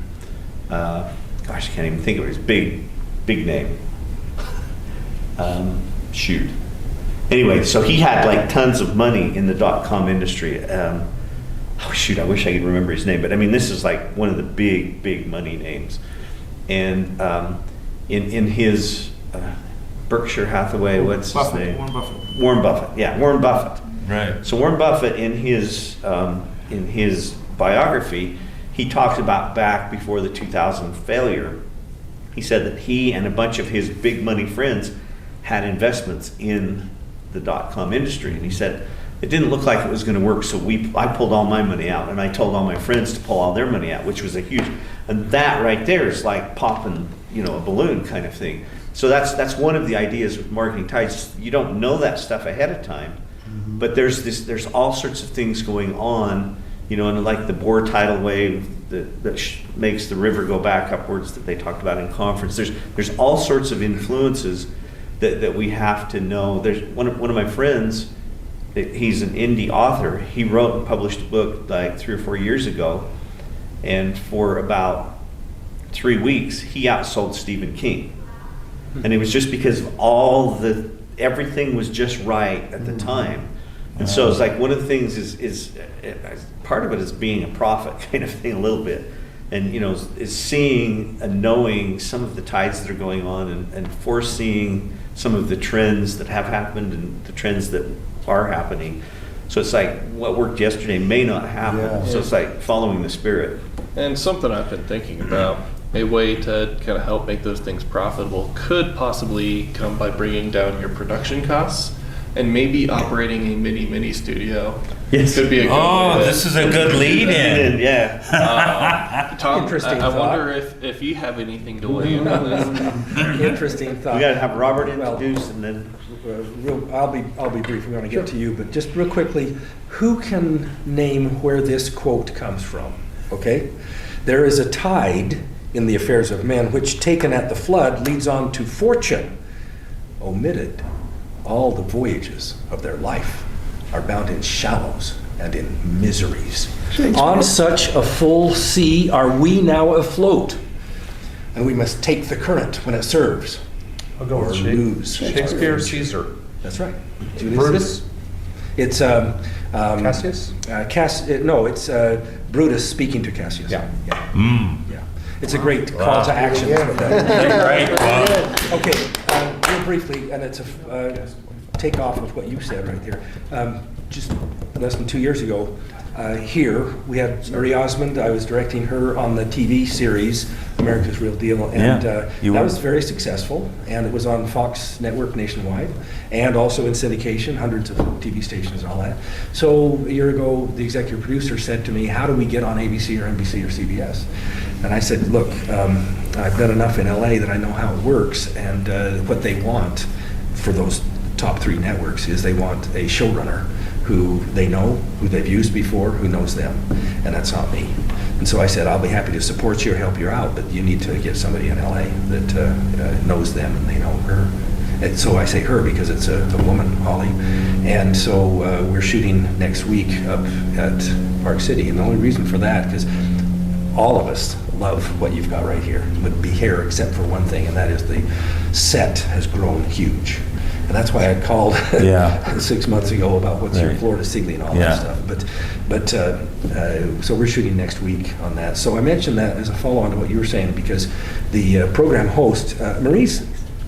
Gosh, I can't even think of it. His big name. Shoot. Anyway, so he had like tons of money in the dot-com industry. Oh shoot, I wish I could remember his name, but I mean, this is like one of the big money names. And in his Berkshire Hathaway, what's his name? Warren Buffett. Warren Buffett, yeah, Warren Buffett. Right. So Warren Buffett, in his biography, he talked about back before the 2000 failure. He said that he and a bunch of his big money friends had investments in the dot-com industry, and he said it didn't look like it was going to work. So I pulled all my money out, and I told all my friends to pull all their money out, which was a huge. And that right there is like popping, a balloon kind of thing. So that's one of the ideas with marketing tides. You don't know that stuff ahead of time. But there's all sorts of things going on, and like the Bohr tidal wave that makes the river go back upwards that they talked about in conference. There's all sorts of influences that we have to know. There's one of my friends, he's an indie author. He wrote and published a book like 3 or 4 years ago, and for about 3 weeks he outsold Stephen King, and it was just because of everything was just right at the time. And so it's like one of the things is part of it is being a prophet kind of thing a little bit. And, is seeing and knowing some of the tides that are going on and foreseeing some of the trends that have happened and the trends that are happening. So it's like what worked yesterday may not happen. Yeah. So it's like following the spirit. And something I've been thinking about, a way to kind of help make those things profitable could possibly come by bringing down your production costs and maybe operating a mini studio Yes. Could be a good Oh, way to- this is a good lead in. Yeah. Tom, Interesting I thought. wonder if you have anything to weigh in on this. Interesting thought. We gotta have Robert Well, introduce and then. I'll be brief. We're going to get to you, but just real quickly, who can name where this quote comes from? Okay, there is a tide in the affairs of men, which taken at the flood leads on to fortune. Omitted, all the voyages of their life are bound in shallows and in miseries. On such a full sea are we now afloat, and we must take the current when it serves. I'll go Or with lose. Shakespeare, Caesar. That's right. Brutus? It's Cassius? No, it's Brutus speaking to Cassius. Yeah. Yeah. It's a great call to action. Yeah. Great one. Okay, real briefly, and it's a takeoff of what you said right there. Just less than 2 years ago, here we had Marie Osmond. I was directing her on the TV series America's Real Deal, and Yeah, you that were. was very successful. And it was on Fox Network nationwide, and also in syndication, hundreds of TV stations and all that. So a year ago, the executive producer said to me, "How do we get on ABC or NBC or CBS?" And I said, "Look, I've done enough in LA that I know how it works, and what they want for those top 3 networks is they want a showrunner who they know, who they've used before, who knows them, and that's not me." And so I said, "I'll be happy to support you or help you out, but you need to get somebody in LA that knows them and they know her." And so I say her because it's a woman, Holly. And so we're shooting next week up at Park City, and the only reason for that, because all of us love what you've got right here. Would be here except for one thing, and that is the set has grown huge. And that's why I called Yeah. 6 months ago about what's your Right. floor to ceiling and all Yeah. that stuff. But so we're shooting next week on that. So I mentioned that as a follow-on to what you were saying, because the program host, Marie's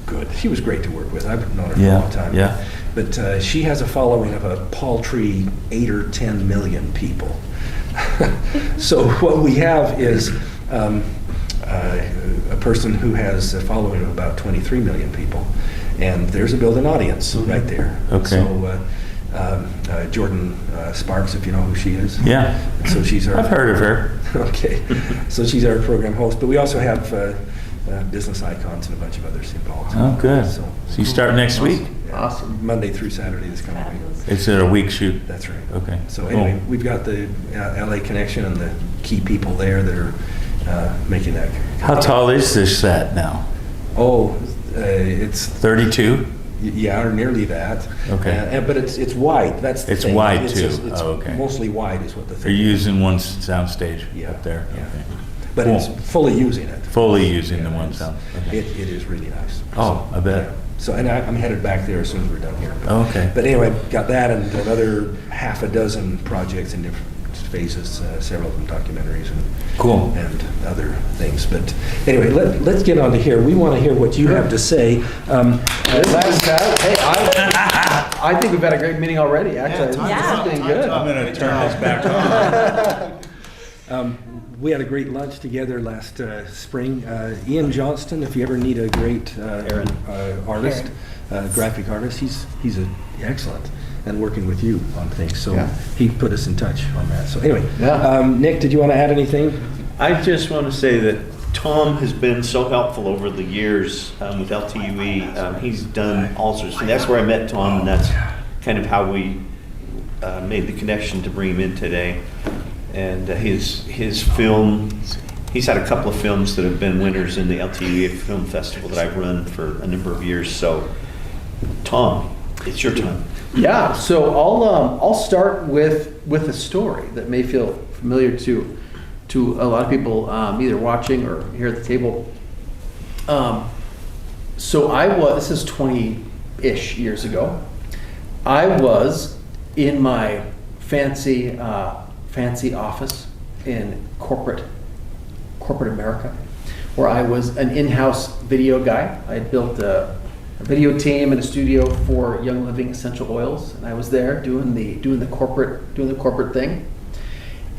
good. She was great to work with. I've known her for a long time. Yeah. But she has a following of a paltry 8 or 10 million people. So what we have is a person who has a following of about 23 million people. And there's a built-in audience right there. Okay. So Jordan Sparks, if you know who she is. Yeah. So she's our. I've heard of her. Okay. So she's our program host, but we also have business icons and a bunch of others involved. Oh, good. So So you start next week? yeah, Awesome. Monday through Saturday this coming week. It's a week shoot. That's right. Okay. So Cool. anyway, we've got the LA connection and the key people there that are making that. How tall is this set now? Oh, it's 32? yeah, or nearly that. Okay. But it's wide. That's the It's thing. wide, It's too. just- it's Oh, okay. mostly wide is what the Are thing. you using one soundstage Yeah, up there? yeah. Okay. But Cool. it's fully using it. Fully using the Yeah, one it's- sound. Okay. It is really nice. Oh, I bet. Yeah. So, and I'm headed back there as soon as we're done here. But, Oh, okay. But anyway, got that and another half a dozen projects in different phases, several of them documentaries and Cool. and other things. But anyway, let's get on to here. We want to hear what you have to say. Hey, I think we've had a great meeting already, actually. Yeah. This is good. I'm going to turn this back on. We had a great lunch together last spring. Ian Johnston, if you ever need a great artist, graphic artist, he's excellent and working with you on things. So Yeah. he put us in touch on that. So anyway, Yeah. Nick, did you want to add anything? I just want to say that Tom has been so helpful over the years with LTUE. He's done all sorts of things. That's where I met Tom, and that's kind of how we made the connection to bring him in today. And his film, he's had a couple of films that have been winners in the LTUE Film Festival that I've run for a number of years. So, Tom, it's your time. Yeah, so I'll start with a story that may feel familiar to a lot of people either watching or here at the table. So this is 20-ish years ago. I was in my fancy office in corporate America, where I was an in-house video guy. I had built a video team and a studio for Young Living Essential Oils, and I was there doing the corporate thing.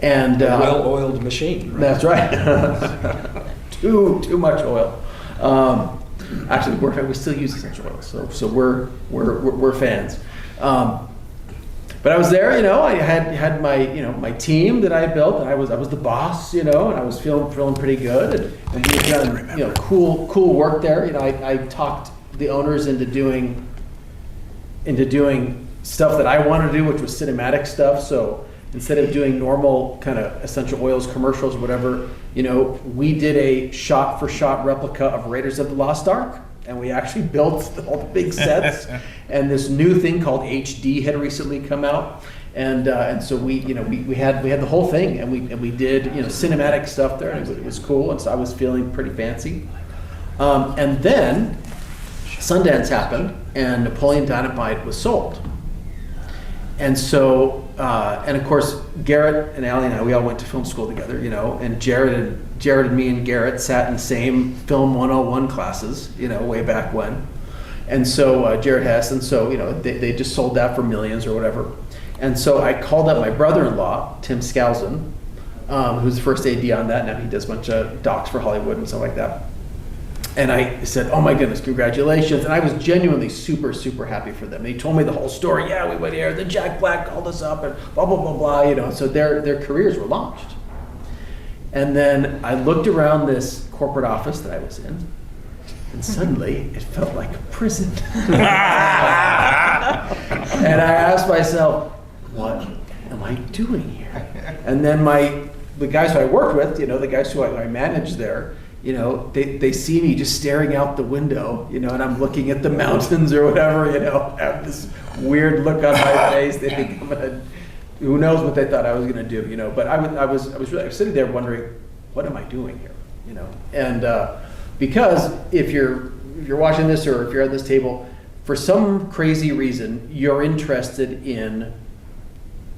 And A well-oiled machine. Right? that's right. too much oil. Actually, we still use essential oils, so we're fans. But I was there, I had my, my team that I had built, and I was the boss, and I was feeling pretty good, and he had done, cool work there. I talked the owners into doing stuff that I wanted to do, which was cinematic stuff. So instead of doing normal kind of essential oils commercials or whatever, we did a shot-for-shot replica of Raiders of the Lost Ark. And we actually built all the big sets, and this new thing called HD had recently come out, and so we had the whole thing, and we did cinematic stuff there, and it was cool, and so I was feeling pretty fancy. And then Sundance happened, and Napoleon Dynamite was sold, and so and of course Garrett and Allie and I, we all went to film school together, and Jared and me and Garrett sat in the same film 101 classes, way back when. And so Jared Hess, and so, they just sold that for millions or whatever. And so I called up my brother-in-law, Tim Skousen, who's the first AD on that. Now he does a bunch of docs for Hollywood and stuff like that. And I said, oh my goodness, congratulations. And I was genuinely super, super happy for them. And he told me the whole story. Yeah, we went here, then Jack Black called us up and blah, blah, blah, blah, so their careers were launched. And then I looked around this corporate office that I was in, and suddenly it felt like a prison. And I asked myself, what am I doing here? And then the guys who I worked with, the guys who I managed there, they see me just staring out the window, and I'm looking at the mountains or whatever, I have this weird look on my face. They think I'm gonna, who knows what they thought I was going to do, but I was sitting there wondering, what am I doing here, And because if you're watching this or if you're at this table, for some crazy reason, you're interested in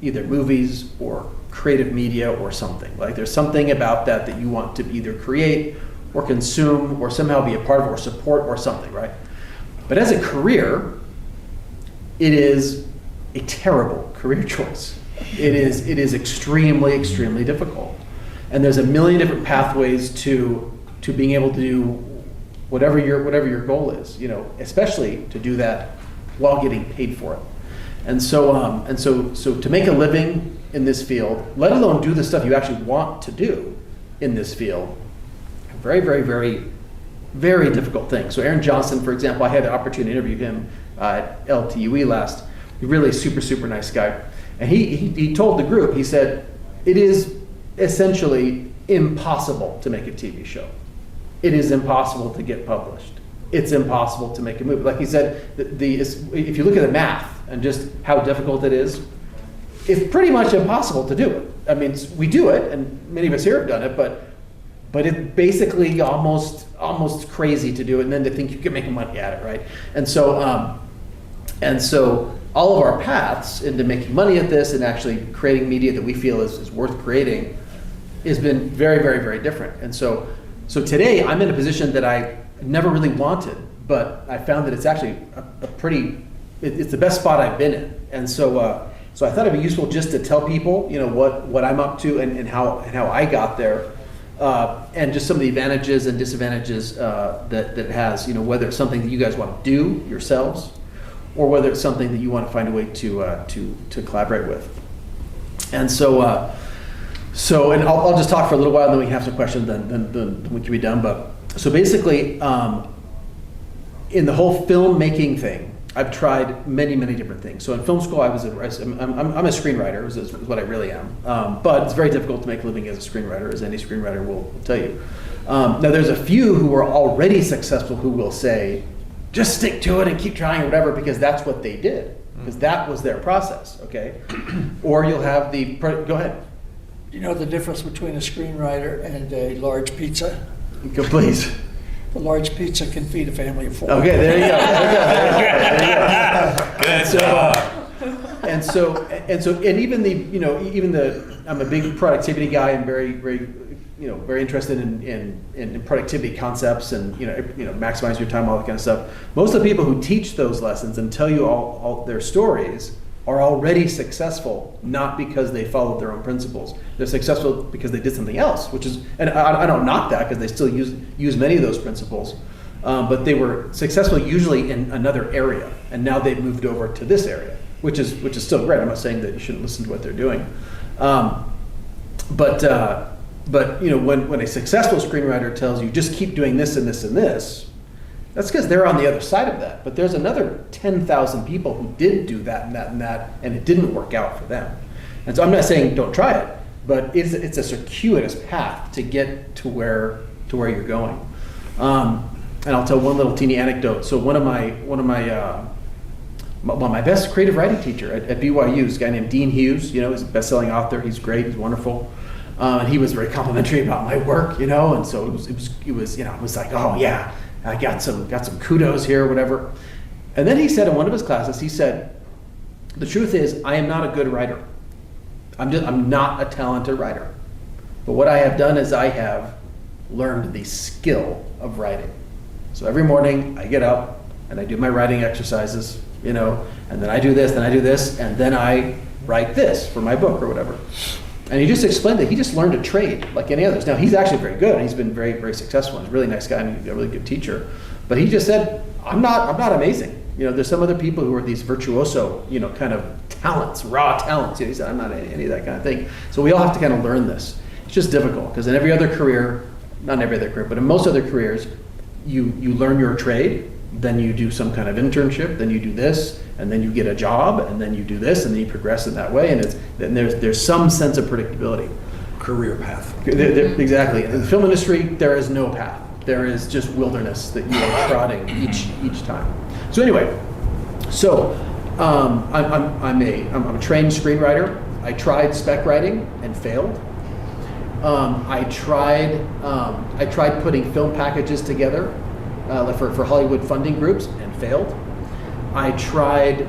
either movies or creative media or something. Like there's something about that you want to either create or consume or somehow be a part of or support or something, right? But as a career, it is a terrible career choice. It is extremely, extremely difficult. And there's a million different pathways to being able to do whatever your goal is, especially to do that while getting paid for it. And so to make a living in this field, let alone do the stuff you actually want to do in this field, very, very, very, very difficult thing. So Aaron Johnson, for example, I had the opportunity to interview him at LTUE last. He's really super, super nice guy. And he told the group, he said, it is essentially impossible to make a TV show. It is impossible to get published. It's impossible to make a movie. Like he said, if you look at the math and just how difficult it is, it's pretty much impossible to do it. I mean, we do it, and many of us here have done it, but it's basically almost crazy to do it, and then to think you can make money at it, right? And so all of our paths into making money at this and actually creating media that we feel is worth creating has been very, very, very different. And so today I'm in a position that I never really wanted, but I found that it's actually it's the best spot I've been in. And so I thought it'd be useful just to tell people, what I'm up to and how I got there, and just some of the advantages and disadvantages that it has, whether it's something that you guys want to do yourselves, or whether it's something that you want to find a way to collaborate with. And so and I'll just talk for a little while, and then we can have some questions, then we can be done. But so basically, in the whole filmmaking thing, I've tried many, many different things. So in film school, I'm a screenwriter, is what I really am. But it's very difficult to make a living as a screenwriter, as any screenwriter will tell you. Now there's a few who are already successful who will say, just stick to it and keep trying or whatever, because that's what they did, because that was their process, okay? Or you'll have go ahead. You know the difference between a screenwriter and a large pizza? Please. A large pizza can feed a family of four. Okay, there you go. And even I'm a big productivity guy and very, very, very interested in productivity concepts and maximize your time, all that kind of stuff. Most of the people who teach those lessons and tell you all their stories are already successful, not because they followed their own principles. They're successful because they did something else, which is, and I don't knock that because they still use many of those principles, but they were successful usually in another area, and now they've moved over to this area. which is still great. I'm not saying that you shouldn't listen to what they're doing. But when a successful screenwriter tells you just keep doing this and this and this, that's because they're on the other side of that. But there's another 10,000 people who did do that and that and that, and it didn't work out for them. And so I'm not saying don't try it, but it's a circuitous path to get to where you're going. And I'll tell one little teeny anecdote. So one of my best creative writing teacher at BYU is a guy named Dean Hughes. He's a best-selling author. He's great. He's wonderful. And he was very complimentary about my work. And so it was like, oh yeah, I got some kudos here, whatever. And then he said in one of his classes, he said, the truth is, I am not a good writer. I'm not a talented writer. But what I have done is I have learned the skill of writing. So every morning I get up and I do my writing exercises, and then I do this, and then I write this for my book or whatever. And he just explained that he just learned a trade like any others. Now he's actually very good. He's been very, very successful. He's a really nice guy and he's a really good teacher. But he just said, I'm not amazing. There's some other people who are these virtuoso, kind of talents, raw talents. He said, I'm not any of that kind of thing. So we all have to kind of learn this. It's just difficult because in every other career, not in every other career, but in most other careers, you learn your trade, then you do some kind of internship, then you do this, and then you get a job, and then you do this, and then you progress in that way, and there's some sense of predictability. Career path. Exactly. In the film industry, there is no path. There is just wilderness that you are trotting each time. So anyway, I'm a trained screenwriter. I tried spec writing and failed. I tried putting film packages together for Hollywood funding groups and failed. I tried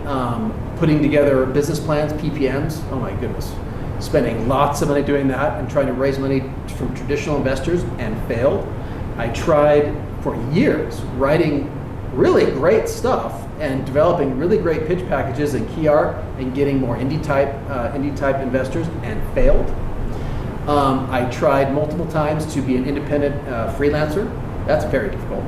putting together business plans, PPMs. Oh my goodness, spending lots of money doing that and trying to raise money from traditional investors and failed. I tried for years writing really great stuff and developing really great pitch packages and key art and getting more indie type investors and failed. I tried multiple times to be an independent freelancer. That's very difficult,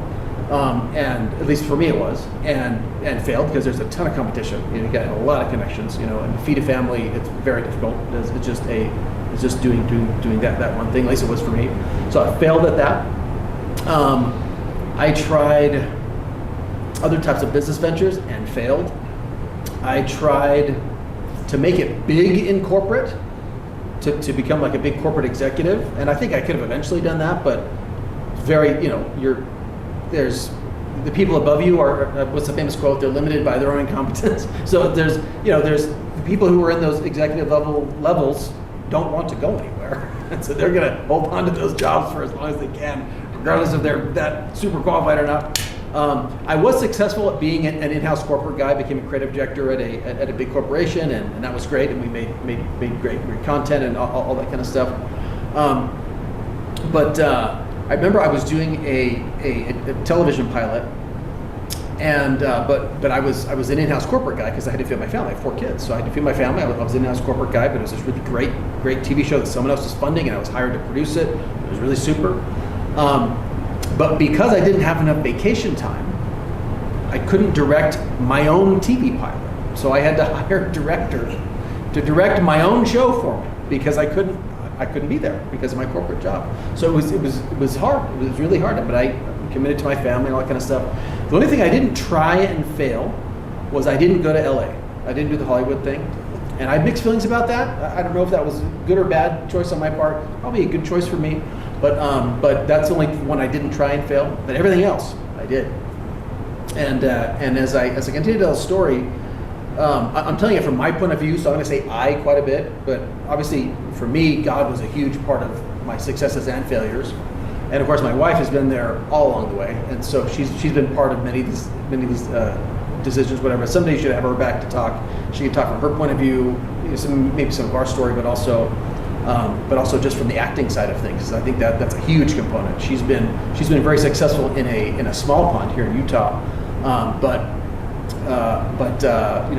and at least for me it was, and failed because there's a ton of competition. You got a lot of connections, and to feed a family, it's very difficult. It's just doing that one thing. At least it was for me. So I failed at that. I tried other types of business ventures and failed. I tried to make it big in corporate, to become like a big corporate executive, and I think I could have eventually done that, but there's the people above you are what's the famous quote? They're limited by their own incompetence. So there's the people who are in those executive levels don't want to go anywhere, and so they're going to hold on to those jobs for as long as they can, regardless if they're that super qualified or not. I was successful at being an in-house corporate guy. Became a creative director at a big corporation, and that was great. And we made great content and all that kind of stuff. But I remember I was doing a television pilot, and but I was an in-house corporate guy because I had to feed my family. I have 4 kids, so I had to feed my family. I was an in-house corporate guy, but it was this really great TV show that someone else was funding, and I was hired to produce it. It was really super. But because I didn't have enough vacation time, I couldn't direct my own TV pilot. So I had to hire a director to direct my own show for me because I couldn't be there because of my corporate job. So it was hard. It was really hard. But I committed to my family and all that kind of stuff. The only thing I didn't try and fail was I didn't go to LA. I didn't do the Hollywood thing. And I had mixed feelings about that. I don't know if that was a good or bad choice on my part. Probably a good choice for me. But that's the only one I didn't try and fail. But everything else I did. And as I continue to tell the story, I'm telling it from my point of view, so I'm going to say I quite a bit. But obviously, for me, God was a huge part of my successes and failures. And of course, my wife has been there all along the way, and so she's been part of many of these decisions, whatever. Someday you should have her back to talk. She can talk from her point of view, maybe some of our story, but also just from the acting side of things. I think that's a huge component. She's been very successful in a small pond here in Utah, but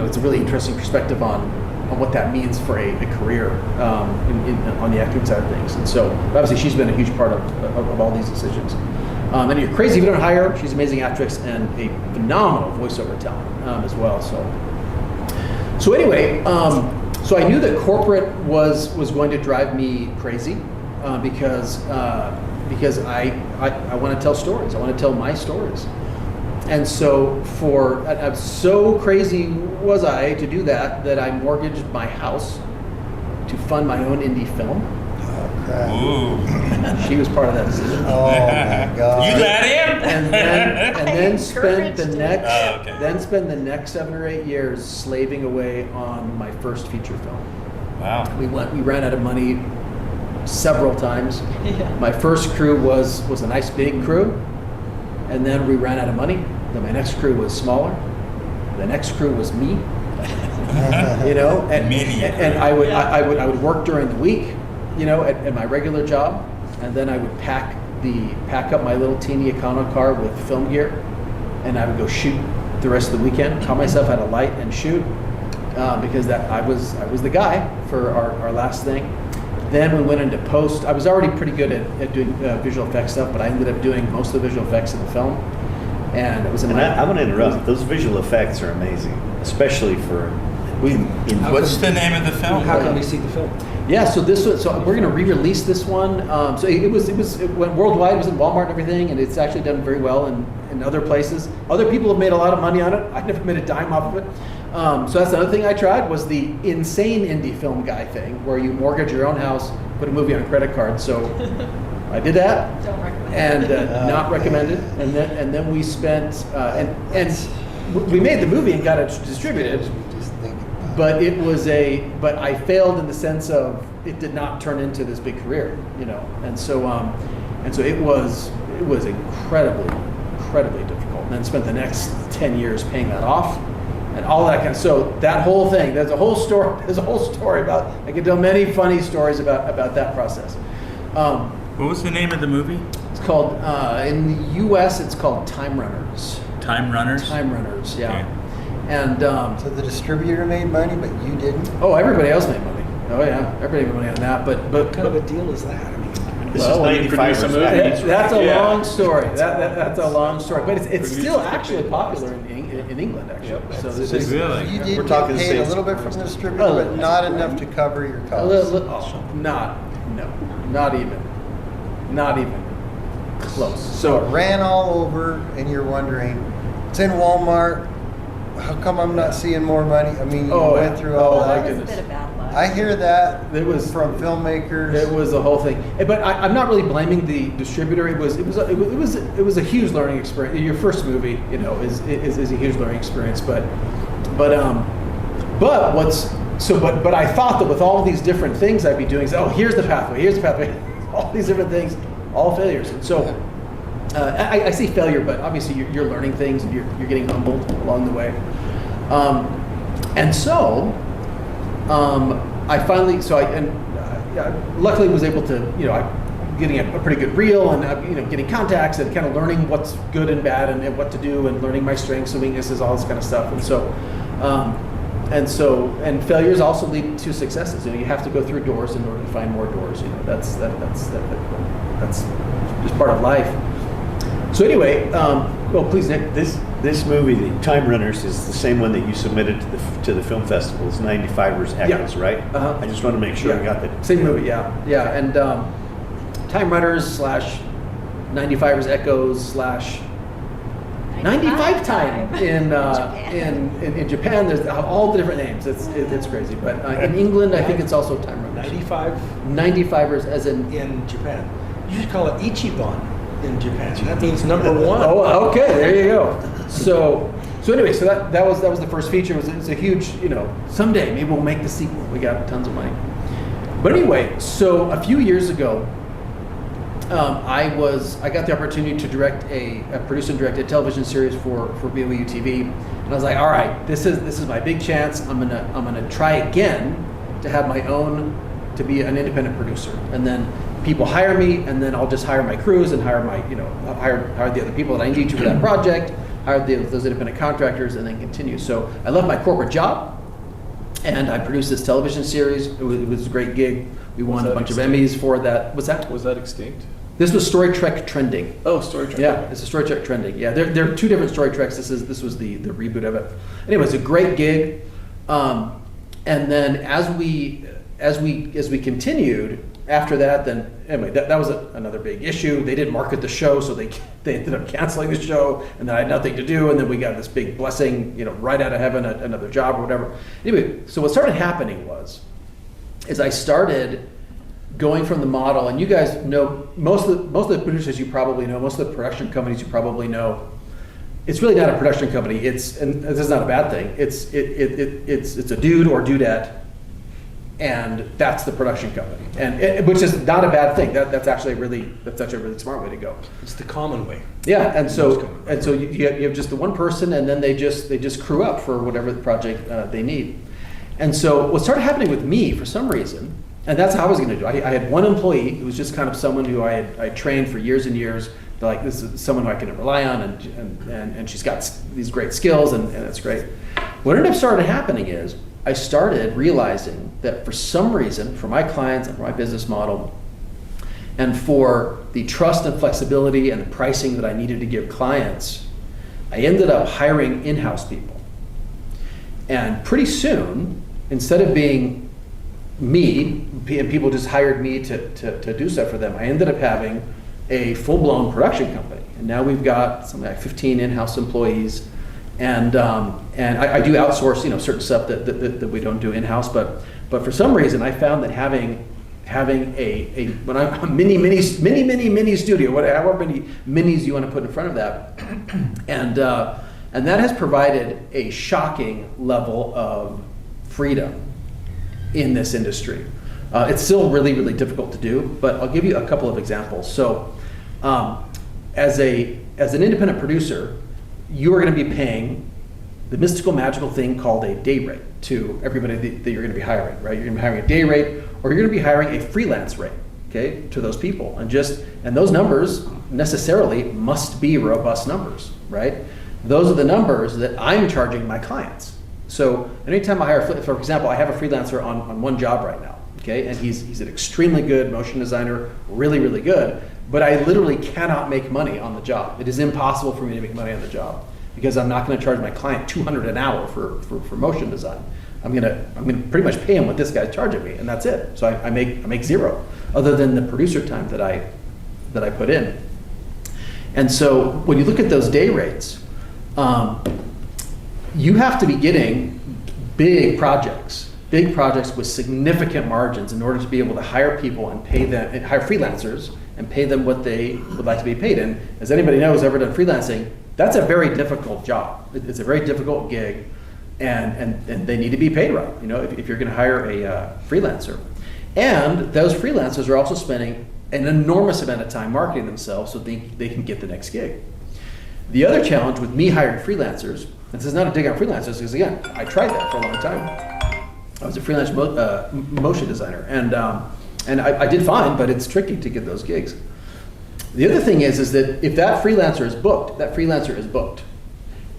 it's a really interesting perspective on what that means for a career on the acting side of things. And so obviously she's been a huge part of all these decisions. And you're crazy if you don't hire her. She's an amazing actress and a phenomenal voiceover talent as well. So So anyway, so I knew that corporate was going to drive me crazy because I want to tell stories. I want to tell my stories. And so so crazy was I to do that I mortgaged my house to fund my own indie film. Oh, crap. Ooh. She was part of that decision. Oh, my God. You let him? And then spent the next Oh, okay. then spend the next 7 or 8 years slaving away on my first feature film. Wow. We ran out of money several times. Yeah. My first crew was a nice big crew, and then we ran out of money. Then my next crew was smaller. The next crew was me. You know, and I would work during the week, you know, at my regular job, and then I would pack up my little teeny econo car with film gear, and I would go shoot the rest of the weekend. Taught myself how to light and shoot because I was the guy for our last thing. Then we went into post. I was already pretty good at doing visual effects stuff, but I ended up doing most of the visual effects in the film. And it was in And I want to interrupt. Those visual effects are amazing, especially for. What's the name of the film? How can we see the film? Yeah, so we're going to re-release this one. So it went worldwide. It was in Walmart and everything, and it's actually done very well in other places. Other people have made a lot of money on it. I never made a dime off of it. So that's another thing I tried was the insane indie film guy thing, where you mortgage your own house, put a movie on a credit card. So I did that. Don't recommend it. And not recommended. And then we spent and we made the movie and got it distributed. But but I failed in the sense of it did not turn into this big career, you know, and so it was incredibly difficult. And then spent the next 10 years paying that off, and all that kind of. So that whole thing, there's a whole story about. I could tell many funny stories about that process. What was the name of the movie? It's called in the U.S. It's called Time Runners. Time Runners? Time Runners, yeah. Okay. And So the distributor made money, but you didn't? oh, everybody else made money. Oh yeah, everybody made money on that. But What kind of a deal is that? I mean, This Well, is when 95 that's a Yeah. long story. That's a long story. But it's still actually popular in England, actually. So this is Really? You We're did get talking paid a sales little bit from the distributor, Oh, but not enough to cover your a costs. not even close. So it ran all over, and you're wondering, it's in Walmart. How come I'm not seeing more money? I mean, you went through all my that. That was a goodness. bit of bad luck. I hear that It was- from filmmakers. It was the whole thing, but I'm not really blaming the distributor. It was a huge learning experience. Your first movie, you know, is a huge learning experience. But I thought that with all these different things I'd be doing, here's the pathway, all these different things, all failures. And so I say failure, but obviously you're learning things and you're getting humbled along the way. And so. I finally, luckily was able to, you know, getting a pretty good reel and, you know, getting contacts and kind of learning what's good and bad and what to do and learning my strengths and weaknesses, all this kind of stuff. And failures also lead to successes. You know, you have to go through doors in order to find more doors. You know, that's just part of life. So anyway, please, Nick. This movie, the Time Runners, is the same one that you submitted to the film festival. It's 95ers Echoes, Yeah. right? Uh-huh. I just want to make sure I got that. Same movie, yeah. And Time Runners / 95ers Echoes / 95 Time in Japan. There's all the different names. It's crazy. But in England, I think it's also Time Runners. 95 as in Japan. You should call it Ichiban in Japan. That means number one. Oh, okay, there you go. So anyway, that was the first feature. It was a huge, you know, someday maybe we'll make the sequel. We got tons of money. But anyway, so a few years ago, I got the opportunity to produce and direct a television series for BOU TV, and I was like, all right, this is my big chance. I'm gonna try again to have my own, to be an independent producer, and then people hire me, and then I'll just hire my crews and hire the other people that I need to for that project, hire those independent contractors, and then continue. So I left my corporate job, and I produced this television series. It was a great gig. We won a bunch of Emmys for that. What's that? Was that extinct? This was Story Trek Trending. Oh, Story Trek. Yeah, it's a Story Trek Trending. Yeah, there are two different Story Treks. This was the reboot of it. Anyway, it's a great gig. And then as we continued after that, then anyway, that was another big issue. They didn't market the show, so they ended up canceling the show, and then I had nothing to do. And then we got this big blessing, right out of heaven, another job or whatever. Anyway, so what started happening is I started going from the model, and you guys know most of the producers you probably know, most of the production companies you probably know. It's really not a production company. And this is not a bad thing. It's a dude or dudette, and that's the production company, which is not a bad thing. That's actually a really smart way to go. It's the common way. Yeah, and so you have just the one person, and then they just crew up for whatever the project they need. And so what started happening with me for some reason, and that's how I was going to do. I had one employee who was just kind of someone who I trained for years and years. Like, this is someone who I can rely on, and she's got these great skills, and that's great. What ended up started happening is I started realizing that for some reason, for my clients and for my business model, and for the trust and flexibility and the pricing that I needed to give clients, I ended up hiring in-house people. And pretty soon, instead of being me, and people just hired me to do stuff for them, I ended up having a full-blown production company. And now we've got something like 15 in-house employees. And I do outsource, certain stuff that we don't do in-house, but for some reason I found that having a mini studio, however many minis you want to put in front of that, and that has provided a shocking level of freedom in this industry. It's still really, really difficult to do, but I'll give you a couple of examples. So, as an independent producer, you are going to be paying the mystical, magical thing called a day rate to everybody that you're going to be hiring, right? You're going to be hiring a day rate, or you're going to be hiring a freelance rate, okay, to those people. And those numbers necessarily must be robust numbers, right? Those are the numbers that I'm charging my clients. So anytime I hire, for example, I have a freelancer on one job right now, okay, and he's an extremely good motion designer, really, really good, but I literally cannot make money on the job. It is impossible for me to make money on the job because I'm not going to charge my client $200 an hour for motion design. I'm gonna pretty much pay him what this guy's charging me, and that's it. So I make zero, other than the producer time that I put in. And so when you look at those day rates, you have to be getting big projects with significant margins in order to be able to hire people and pay them, and hire freelancers and pay them what they would like to be paid. And as anybody knows, ever done freelancing, that's a very difficult job. It's a very difficult gig, and they need to be paid right, if you're going to hire a freelancer. And those freelancers are also spending an enormous amount of time marketing themselves so they can get the next gig. The other challenge with me hiring freelancers, and this is not a dig on freelancers, because again, I tried that for a long time. I was a freelance motion designer, and I did fine, but it's tricky to get those gigs. The other thing is that if that freelancer is booked, that freelancer is booked.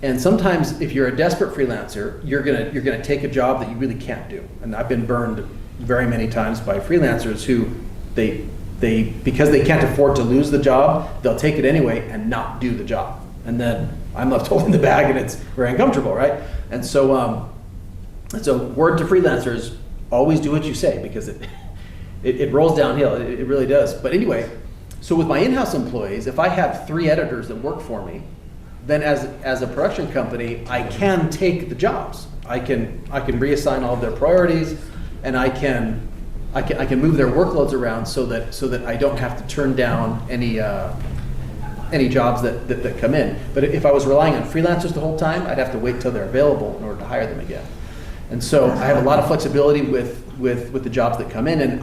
And sometimes if you're a desperate freelancer, you're gonna take a job that you really can't do. And I've been burned very many times by freelancers who because they can't afford to lose the job, they'll take it anyway and not do the job. And then I'm left holding the bag, and it's very uncomfortable, right? And so word to freelancers, always do what you say, because it rolls downhill, it really does. But anyway, so with my in-house employees, if I have 3 editors that work for me, then as a production company, I can take the jobs. I can reassign all of their priorities, and I can move their workloads around so that I don't have to turn down any jobs that come in. But if I was relying on freelancers the whole time, I'd have to wait till they're available in order to hire them again. And so I have a lot of flexibility with the jobs that come in, and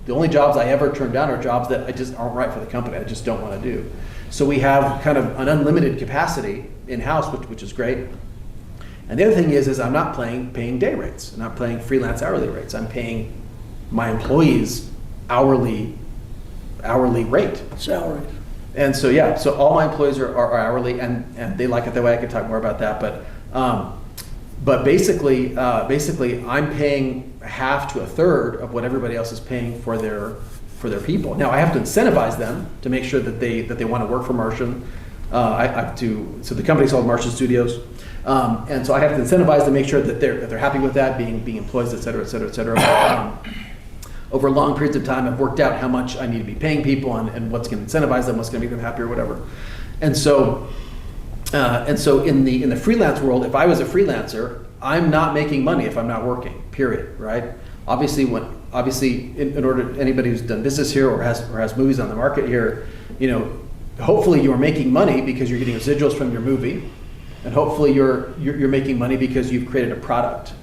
the only jobs I ever turn down are jobs that I just aren't right for the company. I just don't want to do. So we have kind of an unlimited capacity in-house, which is great. And the other thing is I'm not paying day rates. I'm not paying freelance hourly rates. I'm paying my employees hourly rate. Salary. And so so all my employees are hourly, and they like it that way. I could talk more about that, but basically I'm paying half to a third of what everybody else is paying for their people. Now I have to incentivize them to make sure that they want to work for Martian, So the company's called Martian Studios. And so I have to incentivize to make sure that they're happy with that, being employees, et cetera, et cetera, et cetera. Over long periods of time, I've worked out how much I need to be paying people and what's going to incentivize them, what's going to make them happy or whatever. And so in the freelance world, if I was a freelancer, I'm not making money if I'm not working, period, right? Obviously, in order, anybody who's done business here or has movies on the market here, hopefully you're making money because you're getting residuals from your movie, and hopefully you're making money because you've created a product,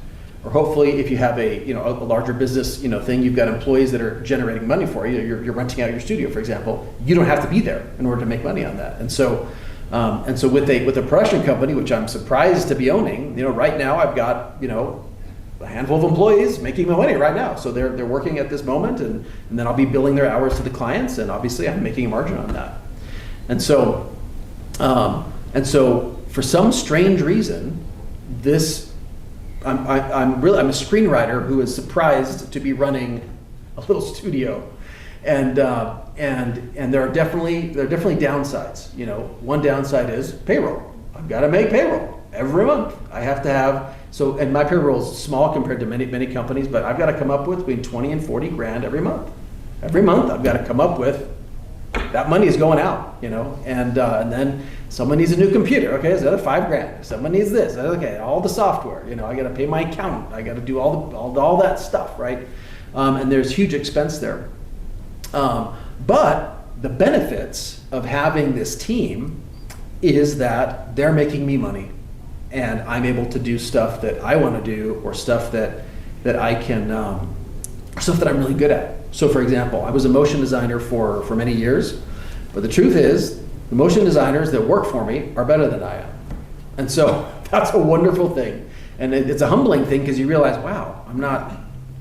or hopefully if you have a larger business thing, you've got employees that are generating money for you. You're renting out your studio, for example. You don't have to be there in order to make money on that, and so with a production company, which I'm surprised to be owning, right now I've got a handful of employees making my money right now. So they're working at this moment, and then I'll be billing their hours to the clients, and obviously I'm making a margin on that. And so for some strange reason, I'm a screenwriter who is surprised to be running a little studio, and there are definitely downsides. One downside is payroll. I've got to make payroll every month. I have to have and my payroll is small compared to many companies, but I've got to come up with between 20 and 40 grand every month. Every month I've got to come up with that money is going out, and then someone needs a new computer. Okay, it's another 5 grand. Someone needs this. Okay, all the software. I got to pay my accountant. I got to do all that stuff, right? And there's huge expense there. But the benefits of having this team is that they're making me money, and I'm able to do stuff that I want to do, or stuff that I can, stuff that I'm really good at. So for example, I was a motion designer for many years, but the truth is, the motion designers that work for me are better than I am. And so that's a wonderful thing. And it's a humbling thing, because you realize, wow, I'm not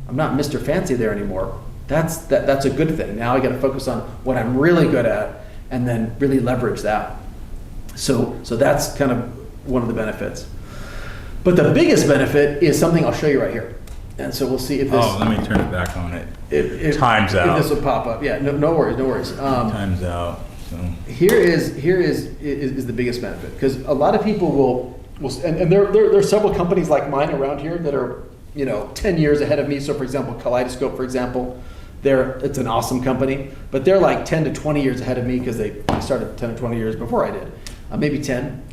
Mr. Fancy there anymore. That's a good thing. Now I got to focus on what I'm really good at, and then really leverage that. So that's kind of one of the benefits. But the biggest benefit is something I'll show you right here. And so we'll see if this. Oh, let me turn it back on it. Time's out. If this will pop up. Yeah, no worries. Time's out. So. Here is the biggest benefit, because a lot of people will and there are several companies like mine around here that are 10 years ahead of me. So for example, Kaleidoscope, for example, it's an awesome company, but they're like 10 to 20 years ahead of me, because they started 10 or 20 years before I did, maybe 10.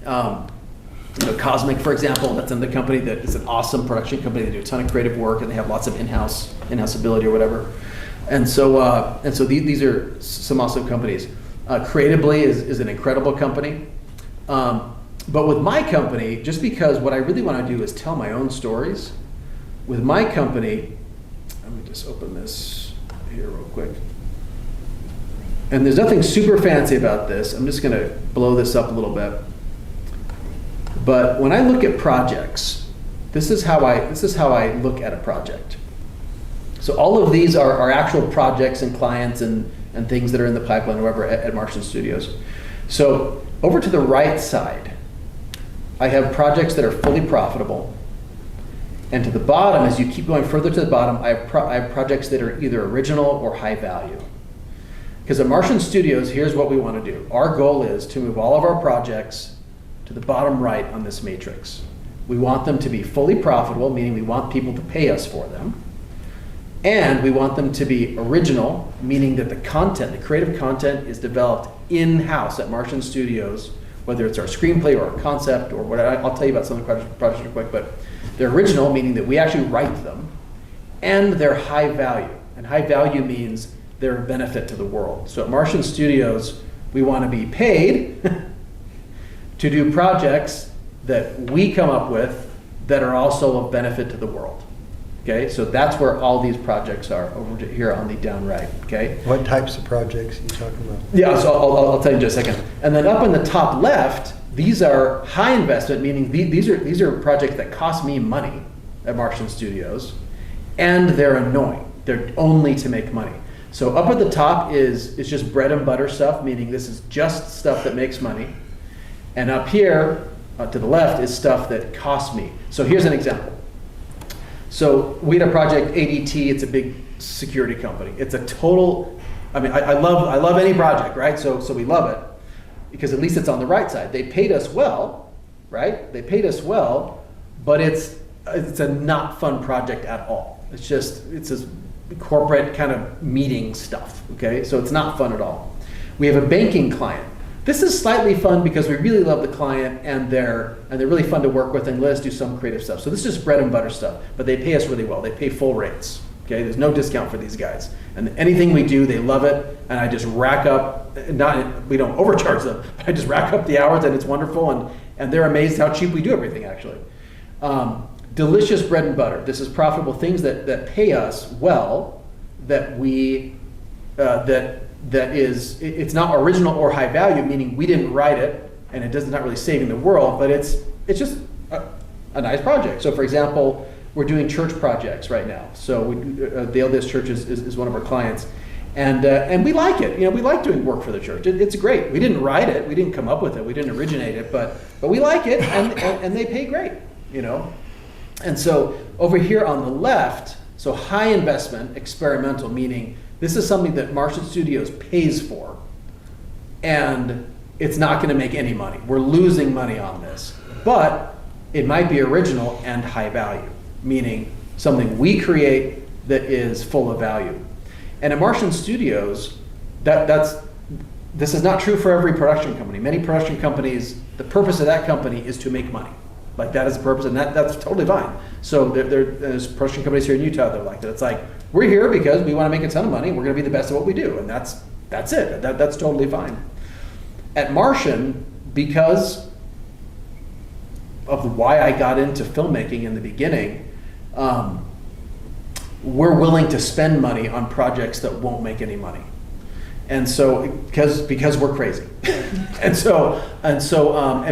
Cosmic, for example, that's another company that is an awesome production company. They do a ton of creative work, and they have lots of in-house ability or whatever. And so these are some awesome companies. Creatively is an incredible company. But with my company, just because what I really want to do is tell my own stories, with my company, let me just open this here real quick. And there's nothing super fancy about this. I'm just going to blow this up a little bit. But when I look at projects, this is how I look at a project. So all of these are actual projects and clients and things that are in the pipeline, or whatever, at Martian Studios. So over to the right side, I have projects that are fully profitable. And to the bottom, as you keep going further to the bottom, I have projects that are either original or high value. Because at Martian Studios, here's what we want to do. Our goal is to move all of our projects to the bottom right on this matrix. We want them to be fully profitable, meaning we want people to pay us for them. And we want them to be original, meaning that the content, the creative content, is developed in-house at Martian Studios, whether it's our screenplay or our concept or whatever. I'll tell you about some of the projects real quick, but they're original, meaning that we actually write them, and they're high value. And high value means they're a benefit to the world. So at Martian Studios, we want to be paid to do projects that we come up with that are also of benefit to the world. Okay, so that's where all these projects are, over here on the down right. Okay. What types of projects are you talking about? Yeah, so I'll tell you in just a second. And then up in the top left, these are high investment, meaning these are projects that cost me money at Martian Studios, and they're annoying. They're only to make money. So up at the top is just bread and butter stuff, meaning this is just stuff that makes money. And up here to the left is stuff that costs me. So here's an example. So we had a project, ADT. It's a big security company. It's a total. I mean, I love any project, right? So we love it. because at least it's on the right side. They paid us well, right? They paid us well, but it's a not fun project at all. It's this corporate kind of meeting stuff, okay? So it's not fun at all. We have a banking client. This is slightly fun because we really love the client and they're really fun to work with and let us do some creative stuff. So this is just bread and butter stuff, but they pay us really well. They pay full rates, okay? There's no discount for these guys. And anything we do, they love it, and I just rack up, we don't overcharge them, but I just rack up the hours and it's wonderful, and they're amazed how cheap we do everything actually. Delicious bread and butter. This is profitable things that pay us well, that we, it's not original or high value, meaning we didn't write it and it does not really saving the world, but it's just a nice project. So for example, we're doing church projects right now. So the LDS Church is one of our clients, and we like it. We like doing work for the church. It's great. We didn't write it, we didn't come up with it, we didn't originate it, but we like it, and they pay great. And so over here on the left, so high investment, experimental, meaning this is something that Martian Studios pays for, and it's not going to make any money. We're losing money on this, but it might be original and high value, meaning something we create that is full of value. And at Martian Studios, this is not true for every production company. Many production companies, the purpose of that company is to make money. Like that is the purpose, and that's totally fine. So there's production companies here in Utah that are like that. It's like, we're here because we want to make a ton of money, we're going to be the best at what we do, and that's it. That's totally fine. At Martian, because of why I got into filmmaking in the beginning, we're willing to spend money on projects that won't make any money. And so, because we're crazy, and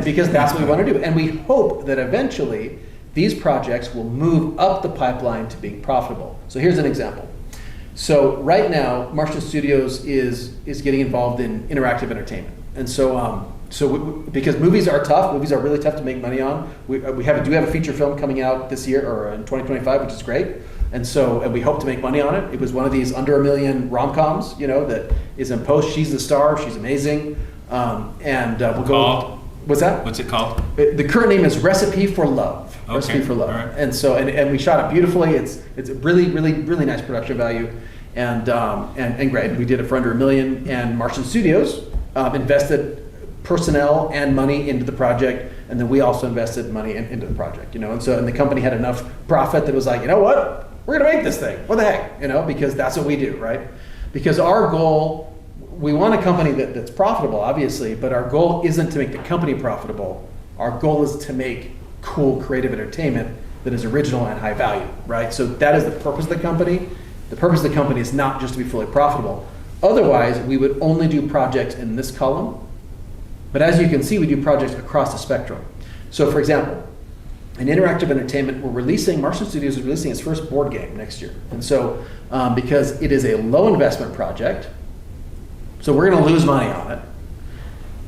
because that's what we want to do, and we hope that eventually these projects will move up the pipeline to being profitable. So here's an example. So right now, Martian Studios is getting involved in interactive entertainment, and because movies are tough, movies are really tough to make money on. We do have a feature film coming out this year or in 2025, which is great. And we hope to make money on it. It was one of these under $1 million rom-coms, that is in post. She's the star. She's amazing. We'll go. What's that? What's it called? The current name is Recipe for Love. Okay. Recipe for Love. All right. And we shot it beautifully. It's a really, really, really nice production value, and great. We did it for under $1 million. And Martian Studios invested personnel and money into the project, and then we also invested money into the project. And the company had enough profit that it was like, you know what? We're gonna make this thing. What the heck? Because that's what we do, right? Because our goal, we want a company that's profitable, obviously, but our goal isn't to make the company profitable. Our goal is to make cool, creative entertainment that is original and high value, right? So that is the purpose of the company. The purpose of the company is not just to be fully profitable. Otherwise, we would only do projects in this column. But as you can see, we do projects across the spectrum. So for example, in interactive entertainment, Martian Studios is releasing its first board game next year. And so, because it is a low investment project, so we're gonna lose money on it.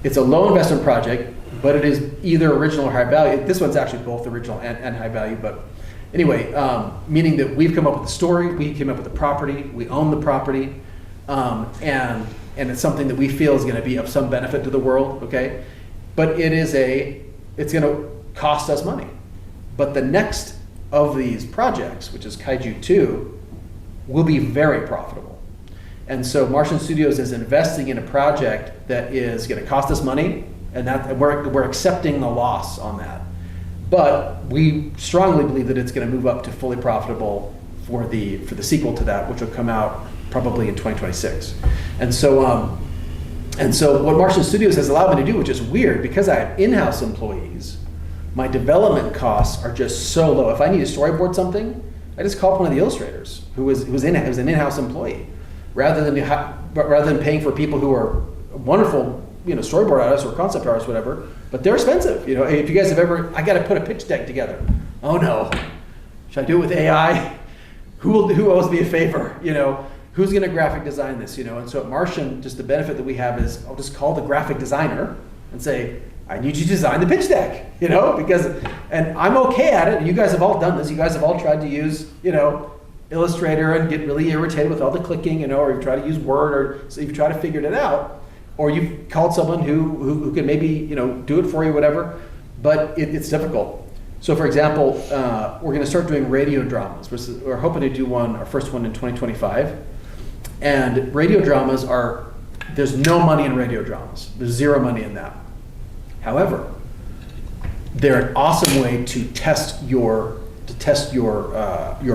It's a low investment project, but it is either original or high value. This one's actually both original and high value, but anyway, meaning that we've come up with the story, we came up with the property, we own the property, and it's something that we feel is gonna be of some benefit to the world, okay? But it's gonna cost us money. But the next of these projects, which is Kaiju 2, will be very profitable. And so Martian Studios is investing in a project that is going to cost us money, and we're accepting the loss on that. But we strongly believe that it's going to move up to fully profitable for the sequel to that, which will come out probably in 2026. And so what Martian Studios has allowed me to do, which is weird, because I have in-house employees, my development costs are just so low. If I need to storyboard something, I just call up one of the illustrators who's an in-house employee, rather than paying for people who are wonderful, storyboard artists or concept artists, whatever. But they're expensive. If you guys have I got to put a pitch deck together. Oh no, should I do it with AI? Who owes me a favor? Who's going to graphic design this? And so at Martian, just the benefit that we have is I'll just call the graphic designer and say, I need you to design the pitch deck, and I'm okay at it. And you guys have all done this. You guys have all tried to use, Illustrator and get really irritated with all the clicking, or you try to use Word, or so you've tried to figure it out. or you've called someone who can maybe, you know, do it for you, whatever, but it's difficult. So for example, we're going to start doing radio dramas. We're hoping to do our first one in 2025. And radio dramas there's no money in radio dramas. There's zero money in that. However, they're an awesome way to test your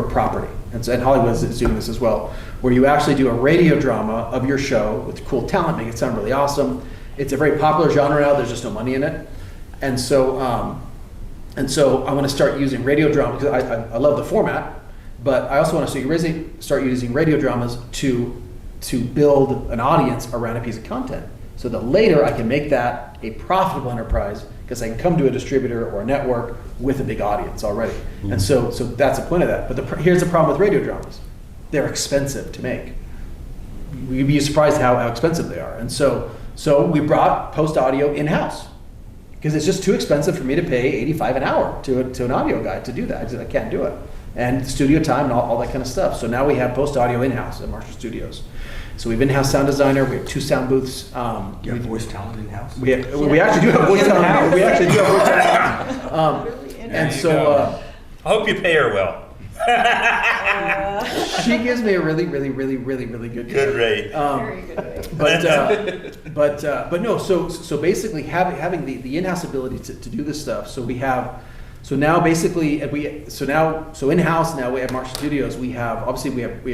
property. And Hollywood is doing this as well, where you actually do a radio drama of your show with cool talent, make it sound really awesome. It's a very popular genre now. There's just no money in it, and so I want to start using radio drama because I love the format, but I also want to start using radio dramas to build an audience around a piece of content, so that later I can make that a profitable enterprise because I can come to a distributor or a network with a big audience already. Mm-hmm. And so that's the point of that. But here's the problem with radio dramas. They're expensive to make. You'd be surprised how expensive they are. And so we brought post audio in-house because it's just too expensive for me to pay $85 an hour to an audio guy to do that. I can't do it. And studio time and all that kind of stuff. So now we have post audio in-house at Martian Studios. So we have in-house sound designer. We have 2 sound booths. Do you have voice talent in-house? We actually do have voice talent. We actually do have voice talent. And so I hope you pay her well. She gives me a really, really, really, really, really good rate. Very good rate. But no. So basically, having the in-house ability to do this stuff. So now basically in-house now we have Martian Studios. We have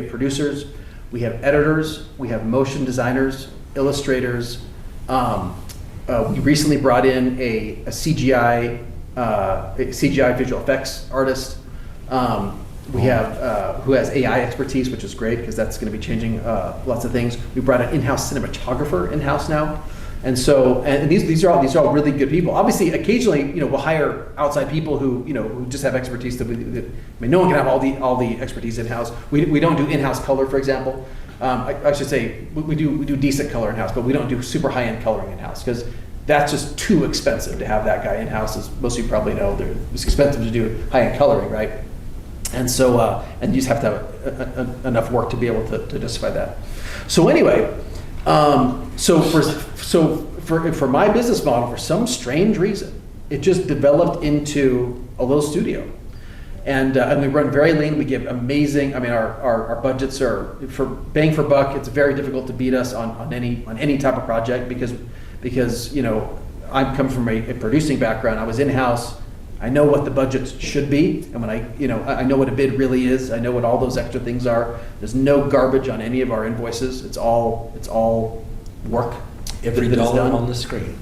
producers. We have editors, we have motion designers, illustrators. We recently brought in a CGI visual effects artist. We have who has AI expertise, which is great because that's going to be changing lots of things. We brought an in-house cinematographer in-house now, and these are all really good people. Obviously, occasionally, we'll hire outside people who just have expertise no one can have all the expertise in-house. We don't do in-house color, for example. I should say we do decent color in-house, but we don't do super high-end coloring in-house because that's just too expensive to have that guy in-house. As most of you probably know, it's expensive to do high-end coloring, right? And so and you just have to have enough work to be able to justify that. So anyway, for my business model, for some strange reason, it just developed into a little studio. And we run very lean. We give amazing. I mean, our budgets are for bang for buck. It's very difficult to beat us on any type of project because I'm coming from a producing background. I was in-house. I know what the budgets should be, and when I know what a bid really is. I know what all those extra things are. There's no garbage on any of our invoices. It's all work. Every dollar on the screen.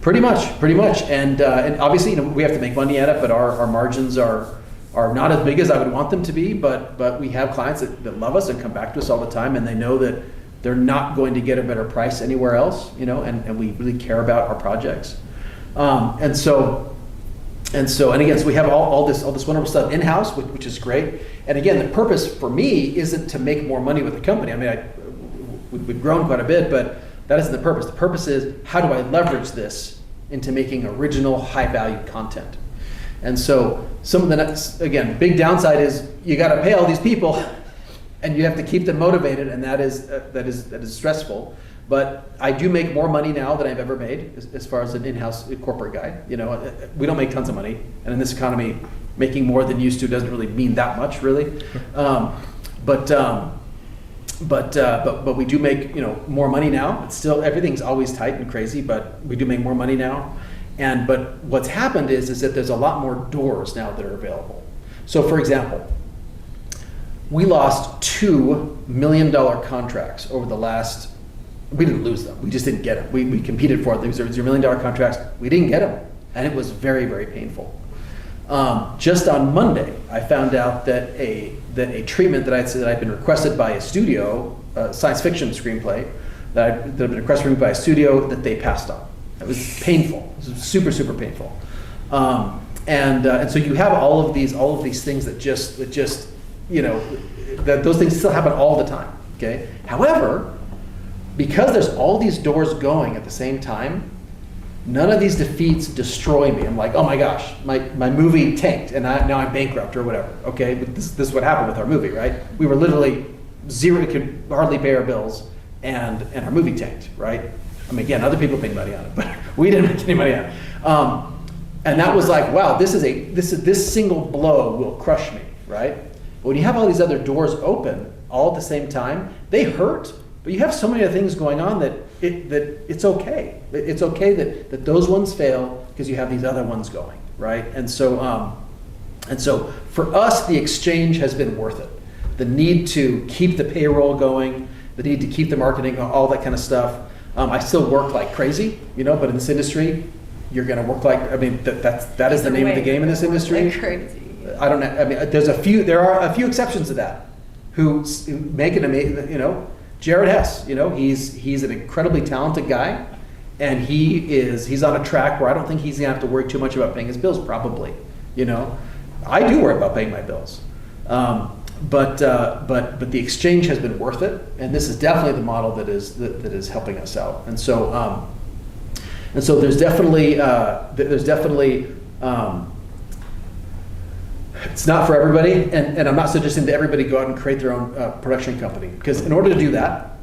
Pretty much, and obviously we have to make money at it, but our margins are not as big as I would want them to be. But we have clients that love us and come back to us all the time, and they know that they're not going to get a better price anywhere else. And we really care about our projects, and again, so we have all this wonderful stuff in-house, which is great. And again, the purpose for me isn't to make more money with the company. I mean, we've grown quite a bit, but that isn't the purpose. The purpose is, how do I leverage this into making original, high-value content? And so some of the next, again, big downside is you got to pay all these people, and you have to keep them motivated, and that is stressful. But I do make more money now than I've ever made as far as an in-house corporate guy. We don't make tons of money, and in this economy, making more than used to doesn't really mean that much, really. But we do make more money now. It's still, everything's always tight and crazy, but we do make more money now. But what's happened is that there's a lot more doors now that are available. So for example, we lost $2 million contracts over the last. We didn't lose them. We just didn't get them. We competed for it. These are $1 million contracts. We didn't get them, and it was very, very painful. Just on Monday, I found out that a treatment that I'd been requested by a studio, a science fiction screenplay, that had been requested for me by a studio, that they passed on. It was painful. It was super, super painful. And so you have all of these things that just that those things still happen all the time. Okay. However, because there's all these doors going at the same time, none of these defeats destroy me. I'm like, oh my gosh, my movie tanked and now I'm bankrupt or whatever. Okay, but this is what happened with our movie, right? We were literally zero, could hardly pay our bills, and our movie tanked, right? I mean, again, other people made money on it, but we didn't make any money on it. And that was like, wow, this single blow will crush me, right? But when you have all these other doors open all at the same time, they hurt, but you have so many other things going on that it's okay. It's okay that those ones fail because you have these other ones going, right? And so for us, the exchange has been worth it. The need to keep the payroll going, the need to keep the marketing, all that kind of stuff. I still work like crazy, but in this industry, you're going to work like, I mean, that is the name of the game in this industry. Like crazy. I don't know. I mean, there are a few exceptions to that who make it amazing. Jared Hess, he's an incredibly talented guy, and he's on a track where I don't think he's gonna have to worry too much about paying his bills. Probably, I do worry about paying my bills, but the exchange has been worth it, and this is definitely the model that is helping us out. And so there's definitely it's not for everybody, and I'm not suggesting that everybody go out and create their own production company, because in order to do that,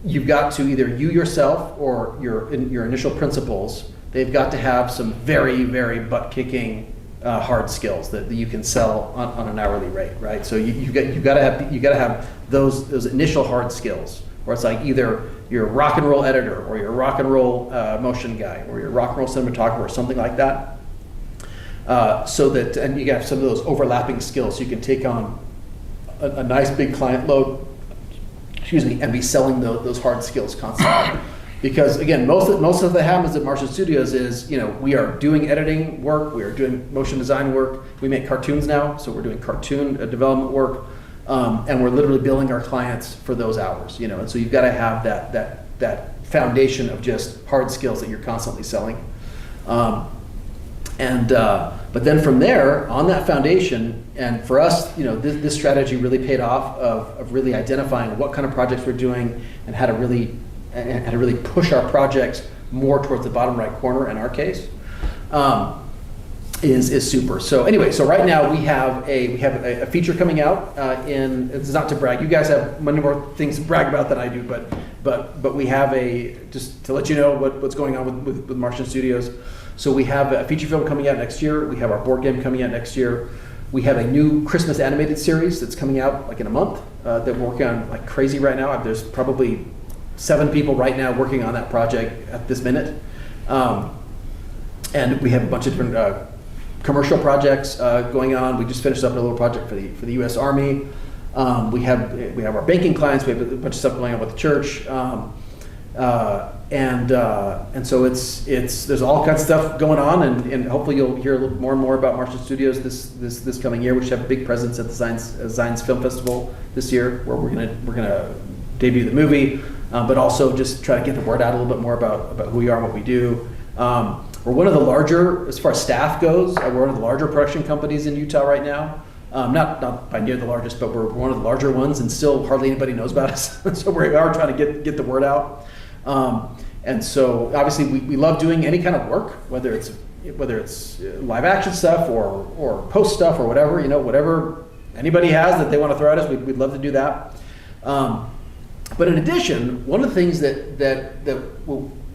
you've got to either you yourself or your initial principals, they've got to have some very, very butt-kicking hard skills that you can sell on an hourly rate, right? So you've got to have those initial hard skills, where it's like either you're a rock and roll editor, or you're a rock and roll motion guy, or you're a rock and roll cinematographer, or something like that. So that, and you have some of those overlapping skills, so you can take on a nice big client load, and be selling those hard skills constantly. Because again, most of the happens at Martian Studios is, we are doing editing work, we are doing motion design work, we make cartoons now, so we're doing cartoon development work, and we're literally billing our clients for those hours, and so you've got to have that foundation of just hard skills that you're constantly selling. But then from there, on that foundation, and for us, this strategy really paid off of really identifying what kind of projects we're doing and how to really push our projects more towards the bottom right corner in our case, is super. So anyway, so right now we have a feature coming out it's not to brag. You guys have many more things to brag about than I do, but we have just to let you know what's going on with Martian Studios. So we have a feature film coming out next year. We have our board game coming out next year. We have a new Christmas animated series that's coming out like in a month that we're working on like crazy right now. There's probably 7 people right now working on that project at this minute. And we have a bunch of different commercial projects going on. We just finished up a little project for the U.S. Army. We have our banking clients. We have a bunch of stuff going on with the church. And so there's all kinds of stuff going on, and hopefully you'll hear a little more and more about Martian Studios this coming year. We should have a big presence at the Zines Film Festival this year, where we're gonna debut the movie, but also just try to get the word out a little bit more about who we are and what we do. We're one of the larger, as far as staff goes, we're one of the larger production companies in Utah right now. Not by near the largest, but we're one of the larger ones, and still hardly anybody knows about us. So we are trying to get the word out. And so obviously we love doing any kind of work, whether it's live action stuff or post stuff or whatever, whatever anybody has that they want to throw at us, we'd love to do that. But in addition, one of the things that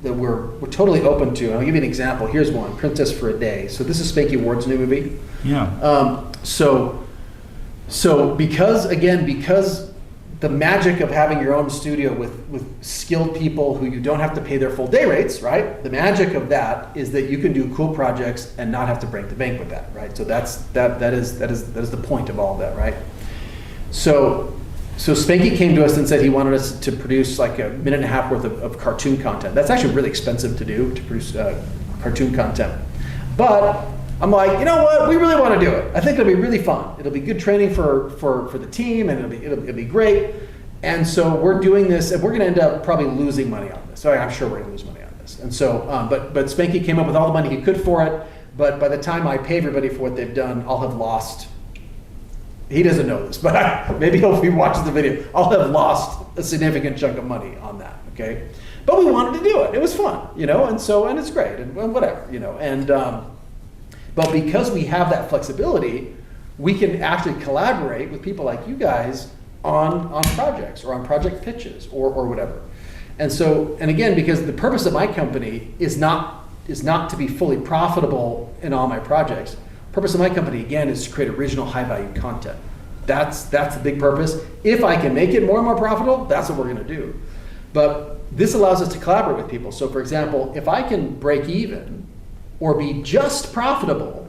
we're totally open to, and I'll give you an example. Here's one, Princess for a Day. So this is Spanky Ward's new movie. Yeah. So because the magic of having your own studio with skilled people who you don't have to pay their full day rates, right? The magic of that is that you can do cool projects and not have to break the bank with that, right? So that is the point of all of that, right? So Spanky came to us and said he wanted us to produce like a minute and a half worth of cartoon content. That's actually really expensive to do, to produce cartoon content. But I'm like, you know what? We really want to do it. I think it'll be really fun. It'll be good training for the team, and it'll be great. And so we're doing this, and we're going to end up probably losing money on this. So I'm sure we're going to lose money on this. And so, but Spanky came up with all the money he could for it. But by the time I pay everybody for what they've done, I'll have lost. He doesn't know this, but maybe if he watches the video, I'll have lost a significant chunk of money on that. Okay, but we wanted to do it. It was fun, and it's great, and whatever, and. But because we have that flexibility, we can actually collaborate with people like you guys on projects or on project pitches or whatever. And so, and again, because the purpose of my company is not to be fully profitable in all my projects. Purpose of my company, again, is to create original high-value content. That's the big purpose. If I can make it more and more profitable, that's what we're gonna do. But this allows us to collaborate with people. So for example, if I can break even or be just profitable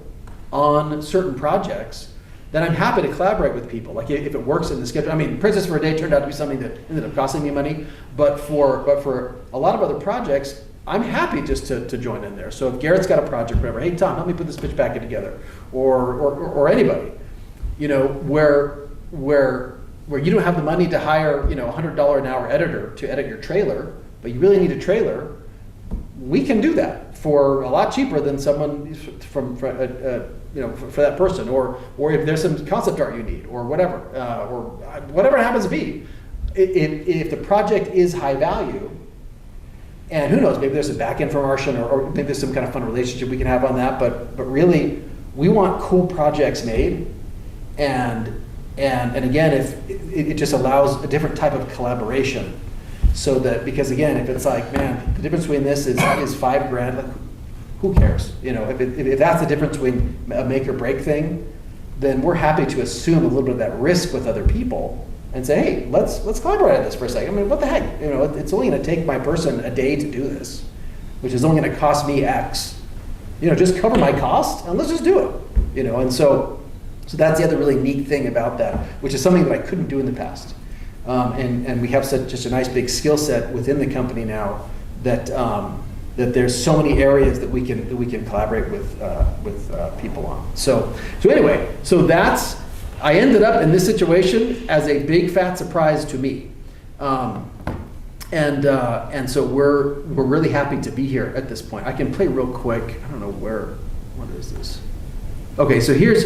on certain projects, then I'm happy to collaborate with people. Like if it works in the schedule. I mean, Princess for a Day turned out to be something that ended up costing me money, but for a lot of other projects, I'm happy just to join in there. So if Garrett's got a project, whatever, hey Tom, help me put this pitch packet together, or anybody, you know, where you don't have the money to hire, you know, $100 an hour editor to edit your trailer, but you really need a trailer, we can do that for a lot cheaper than someone from you know, for that person, or if there's some concept art you need, or whatever it happens to be. If the project is high value, and who knows, maybe there's a back end for Martian, or maybe there's some kind of fun relationship we can have on that, but really, we want cool projects made, and again, if it just allows a different type of collaboration, so that, because again, if it's like, man, the difference between this is $5,000, like, who cares? You know, if that's the difference between a make or break thing, then we're happy to assume a little bit of that risk with other people and say, hey, let's collaborate on this for a second. I mean, what the heck? You know, it's only going to take my person a day to do this, which is only going to cost me X. You know, just cover my cost and let's just do it. You know, and so that's the other really neat thing about that, which is something that I couldn't do in the past. And we have just a nice big skill set within the company now that there's so many areas that we can collaborate with people on. So anyway, that's, I ended up in this situation as a big fat surprise to me, and so we're really happy to be here at this point. I can play real quick. I don't know what is this? Okay, so here's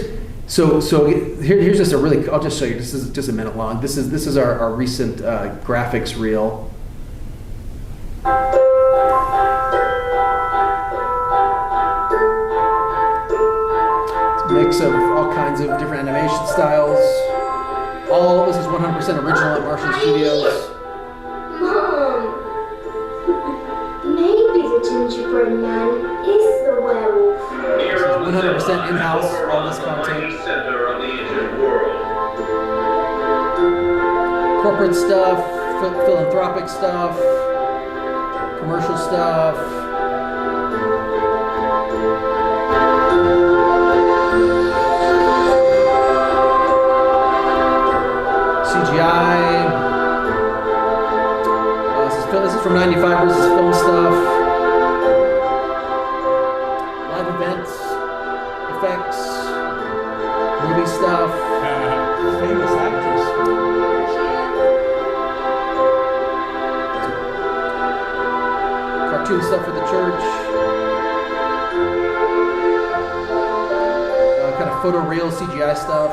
just a really, I'll just show you. This is just a minute long. This is our recent graphics reel. Mix of all kinds of different animation styles. All this is 100% original at Martian Studios. Mom, maybe the gingerbread man is the werewolf. This is 100% in-house, all this content. Corporate stuff, philanthropic stuff, commercial stuff. CGI. This is from '95. This is film stuff. Live events, effects, movie stuff. Famous actress. Cartoon stuff for the church. Kind of photoreal CGI stuff.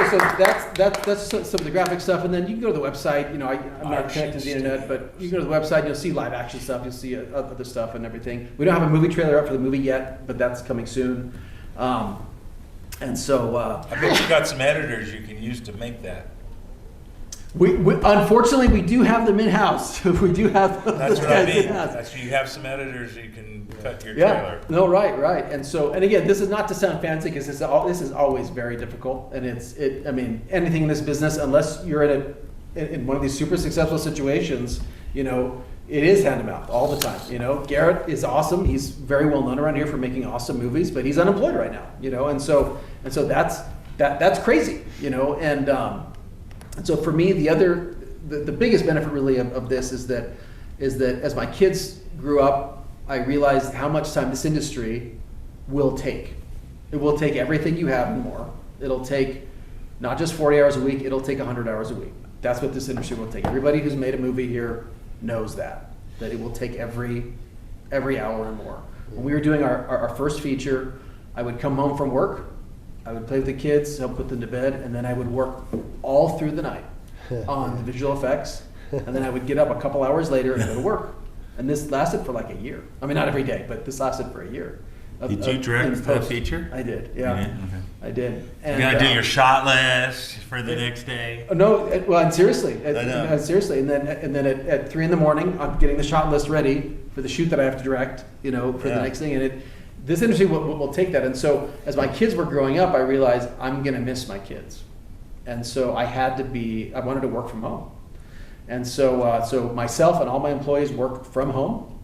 So that's some of the graphic stuff, and then you can go to the website. You know, I'm not connected to the internet, but you can go to the website. You'll see live action stuff. You'll see other stuff and everything. We don't have a movie trailer up for the movie yet, but that's coming soon. And so I bet you got some editors you can use to make that. We unfortunately we do have them in house. We do have That's those what I guys mean. in-house. That's you have some editors you can cut your Yeah. trailer. No, right. And again, this is not to sound fancy because this is always very difficult. And I mean, anything in this business, unless you're in one of these super successful situations, you know, it is hand to mouth all the time. You know, Garrett is awesome. He's very well known around here for making awesome movies, but he's unemployed right now. You know, and so that's crazy. You know, and so for me, the biggest benefit really of this is that as my kids grew up, I realized how much time this industry will take. It will take everything you have and more. It'll take not just 40 hours a week, it'll take 100 hours a week. That's what this industry will take. Everybody who's made a movie here knows that it will take every hour and more. When we were doing our first feature, I would come home from work, I would play with the kids, help put them to bed, and then I would work all through the night on the visual effects, and then I would get up a couple hours later and go to work. And this lasted for like a year. I mean, not every day, but this lasted for a year. Did you direct in the post. feature? I did, yeah. You did? Okay. I did. You And, gotta do your shot list for the next day. No, well, and seriously, I know. seriously, and then at 3 a.m, I'm getting the shot list ready for the shoot that I have to direct, for the Yeah. next thing. And this industry will take that. And so as my kids were growing up, I realized I'm gonna miss my kids, and so I wanted to work from home, and so myself and all my employees work from home.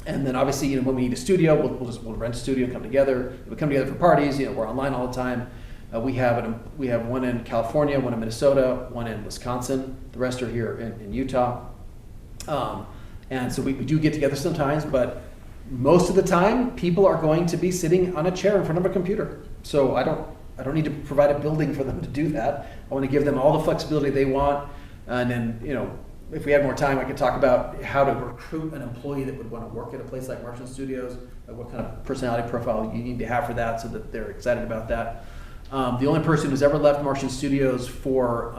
And then obviously, when we need a studio, we'll rent a studio and come together. We come together for parties. We're online all the time. We have one in California, one in Minnesota, one in Wisconsin. The rest are here in Utah. And so we do get together sometimes, but most of the time, people are going to be sitting on a chair in front of a computer. So I don't need to provide a building for them to do that. I want to give them all the flexibility they want, and then if we had more time, I could talk about how to recruit an employee that would want to work at a place like Martian Studios, what kind of personality profile you need to have for that so that they're excited about that. The only person who's ever left Martian Studios for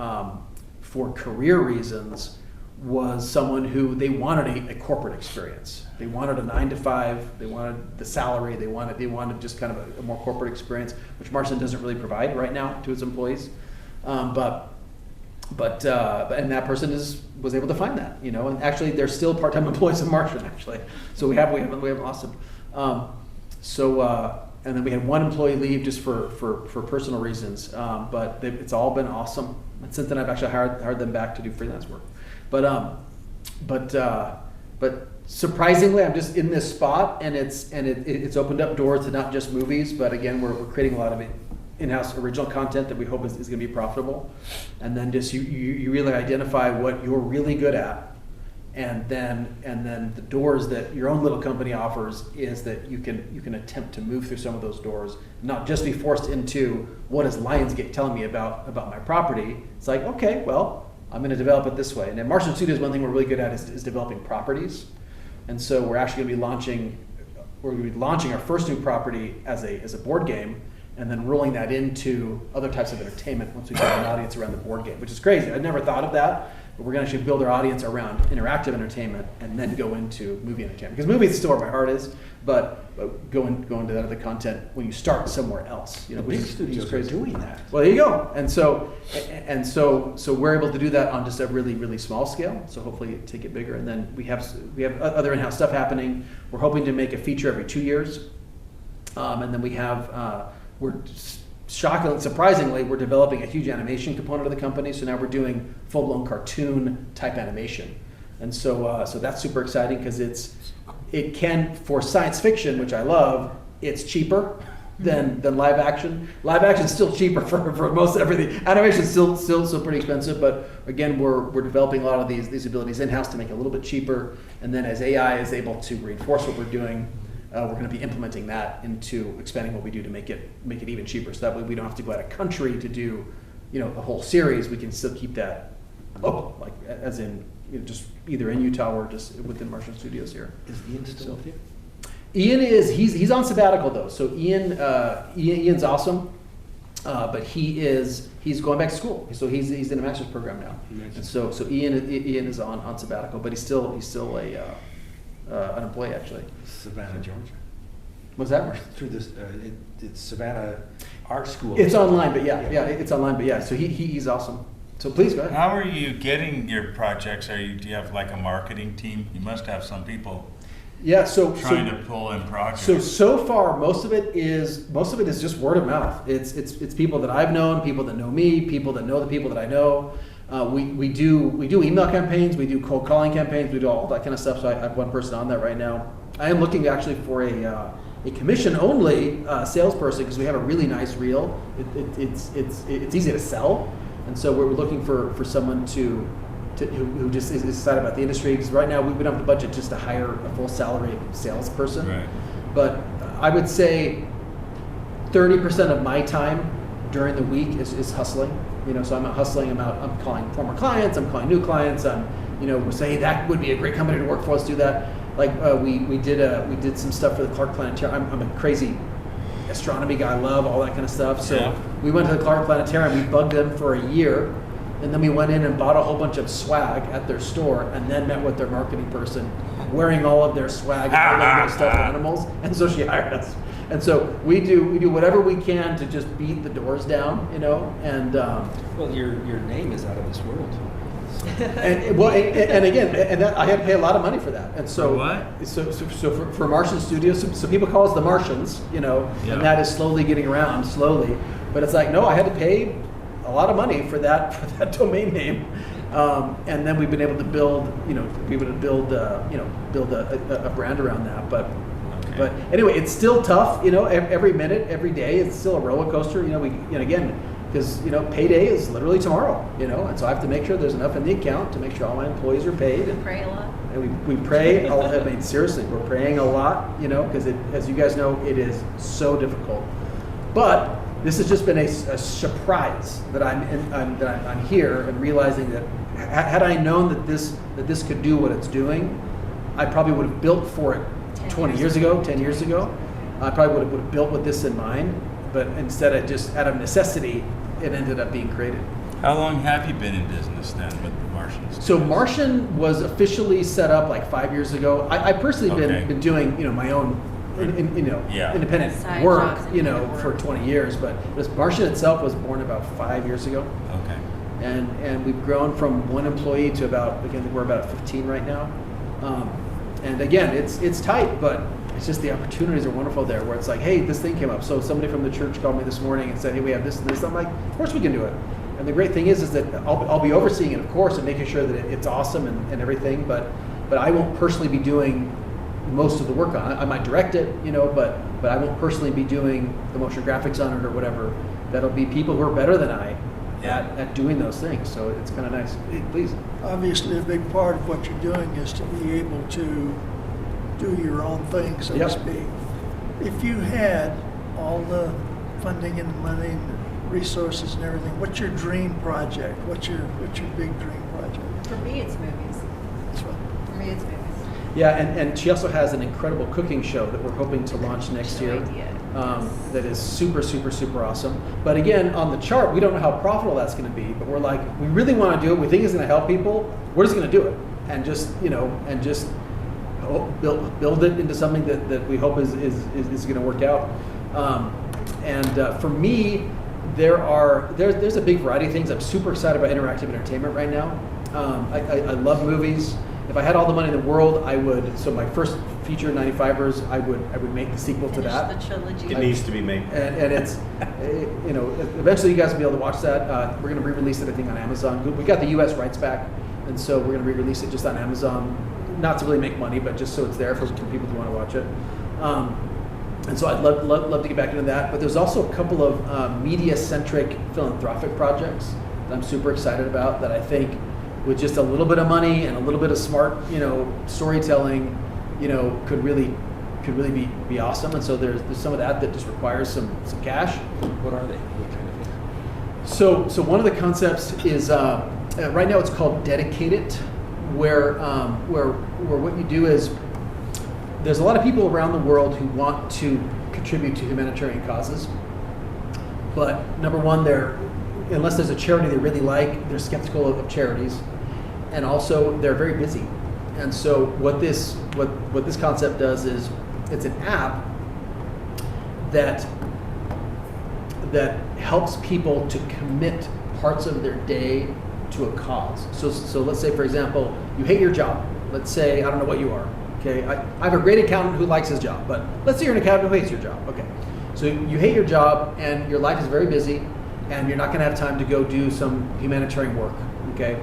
career reasons was someone who they wanted a corporate experience. They wanted a 9-to-5, they wanted the salary, they wanted just kind of a more corporate experience, which Martian doesn't really provide right now to its employees. But that person was able to find that, and actually they're still part-time employees of Martian, actually. So we have lost them. And then we had one employee leave just for personal reasons, but it's all been awesome. And since then, I've actually hired them back to do freelance work. But surprisingly, I'm just in this spot, and it's opened up doors to not just movies, but again, we're creating a lot of in-house original content that we hope is going to be profitable. And then just you really identify what you're really good at, and then the doors that your own little company offers is that you can attempt to move through some of those doors, not just be forced into what is Lionsgate telling me about my property. It's like, okay, well, I'm going to develop it this way. And at Martian Studios, one thing we're really good at is developing properties. And so we're actually going to be launching our first new property as a board game, and then rolling that into other types of entertainment once we build an audience around the board game, which is crazy. I'd never thought of that, but we're going to actually build our audience around interactive entertainment and then go into movie entertainment. Because movies is still where my heart is, but go into that other content when you start somewhere else. Big studios are doing that. Well, there you go. And so we're able to do that on just a really, really small scale. So hopefully take it bigger. And then we have other in-house stuff happening. We're hoping to make a feature every 2 years, and then we have. We're surprisingly, we're developing a huge animation component of the company. So now we're doing full-blown cartoon type animation, and so that's super exciting because it can, for science fiction, which I love, it's cheaper than live action. Live action is still cheaper for most everything. Animation is still pretty expensive, but again, we're developing a lot of these abilities in-house to make it a little bit cheaper, and then as AI is able to reinforce what we're doing. We're going to be implementing that into expanding what we do to make it even cheaper. So that way we don't have to go out of country to do, the whole series. We can still keep that local, like as in just either in Utah or just within Martian Studios here. Is Ian still with you? Ian he's on sabbatical though. So Ian's awesome, but he's going back to school. So he's in a master's program now. Nice. And so Ian is on sabbatical, but he's still an employee actually. Savannah, Georgia. Was that Through this, it's Savannah Art School. It's online, but yeah, it's online, but yeah. So he's awesome. So please go ahead. How are you getting your projects? Do you have like a marketing team? You must have some people Yeah, trying to pull in projects. So far, most of it is just word of mouth. It's people that I've known, people that know me, people that know the people that I know. We do email campaigns, we do cold calling campaigns, we do all that kind of stuff. So I have one person on that right now. I am looking actually for a commission only salesperson because we have a really nice reel. It's easy to sell, and so we're looking for someone who just is excited about the industry. Because right now we don't have the budget just to hire a full salary salesperson. Right. But I would say 30% of my time during the week is hustling. So I'm hustling. I'm calling former clients. I'm calling new clients. We're saying, hey, that would be a great company to work for. Let's do that. Like we did some stuff for the Clark Planetarium. I'm a crazy astronomy guy. I love all that kind of stuff. So we went to the Clark Planetarium. We bugged them for a year And then we went in and bought a whole bunch of swag at their store, and then met with their marketing person, wearing all of their swag and all of their stuffed animals. And so she hired us. And so we do whatever we can to just beat the doors down, you know. And Well, your name is out of this world. and again, and that, I had to pay a lot of money for that. And so, For what? So for Martian Studios, so people call us the Martians, you know, Yeah. and that is slowly getting around, slowly. But it's like, no, I had to pay a lot of money for that domain name, and then we've been able to build, build a brand around that. But anyway, it's still tough, you know. Every minute, every day, it's still a roller coaster. You know, again, because payday is literally tomorrow, you know, and so I have to make sure there's enough in the account to make sure all my employees are paid. And Pray a lot. we pray. I mean, seriously, we're praying a lot, you know, because as you guys know, it is so difficult. But this has just been a surprise that I'm here and realizing that had I known that this could do what it's doing, I probably would have built for it 10 years ago. I probably would have built with this in mind, but instead I just, out of necessity, it ended up being created. How long have you been in business then with Martian? So Martian was officially set up like 5 years ago. I personally been doing my own independent Side work jobs, for 20 years, but this Martian itself was born about 5 years ago. Okay. And we've grown from 1 employee to we're about 15 right now. And again, it's tight, but it's just the opportunities are wonderful there, where it's like, hey, this thing came up. So somebody from the church called me this morning and said, hey, we have this and this. I'm like, of course we can do it. And the great thing is that I'll be overseeing it, of course, and making sure that it's awesome and everything. But I won't personally be doing most of the work on it. I might direct it, but I won't personally be doing the motion graphics on it or whatever. That'll be people who are better than I at doing those things. So it's kind of nice. Hey, please. Obviously, a big part of what you're doing is to be able to do your own thing, so to speak. If you had all the funding and the money and the resources and everything, what's your dream project? What's your big dream project? For me, it's movies. That's right. For me, it's movies. Yeah, and she also has an incredible cooking show that we're hoping to launch next year. That is super, super, super awesome. But again, on the chart, we don't know how profitable that's going to be. But we're like, we really want to do it. We think it's going to help people. We're just going to do it, and just build it into something that we hope is going to work out. For me, there's a big variety of things. I'm super excited about interactive entertainment right now. I love movies. If I had all the money in the world, I would. So my first feature, 95ers, I would make the sequel to that. The trilogy. It needs to be made. And it's, eventually you guys will be able to watch that. We're going to re-release it, I think, on Amazon. We got the U.S. rights back, and so we're going to re-release it just on Amazon, not to really make money, but just so it's there for people who want to watch it. And so I'd love to get back into that. But there's also a couple of media-centric philanthropic projects that I'm super excited about that I think, with just a little bit of money and a little bit of smart, storytelling, could really be awesome. And so there's some of that just requires some cash. What are they? What kind of thing? So one of the concepts is right now it's called Dedicated, where what you do is there's a lot of people around the world who want to contribute to humanitarian causes, but number one, unless there's a charity they really like, they're skeptical of charities, and also they're very busy. And so what this concept does is it's an app that helps people to commit parts of their day to a cause. So let's say, for example, you hate your job. Let's say, I don't know what you are. Okay, I have a great accountant who likes his job, but let's say you're an accountant who hates your job. Okay, so you hate your job and your life is very busy, and you're not going to have time to go do some humanitarian work. Okay,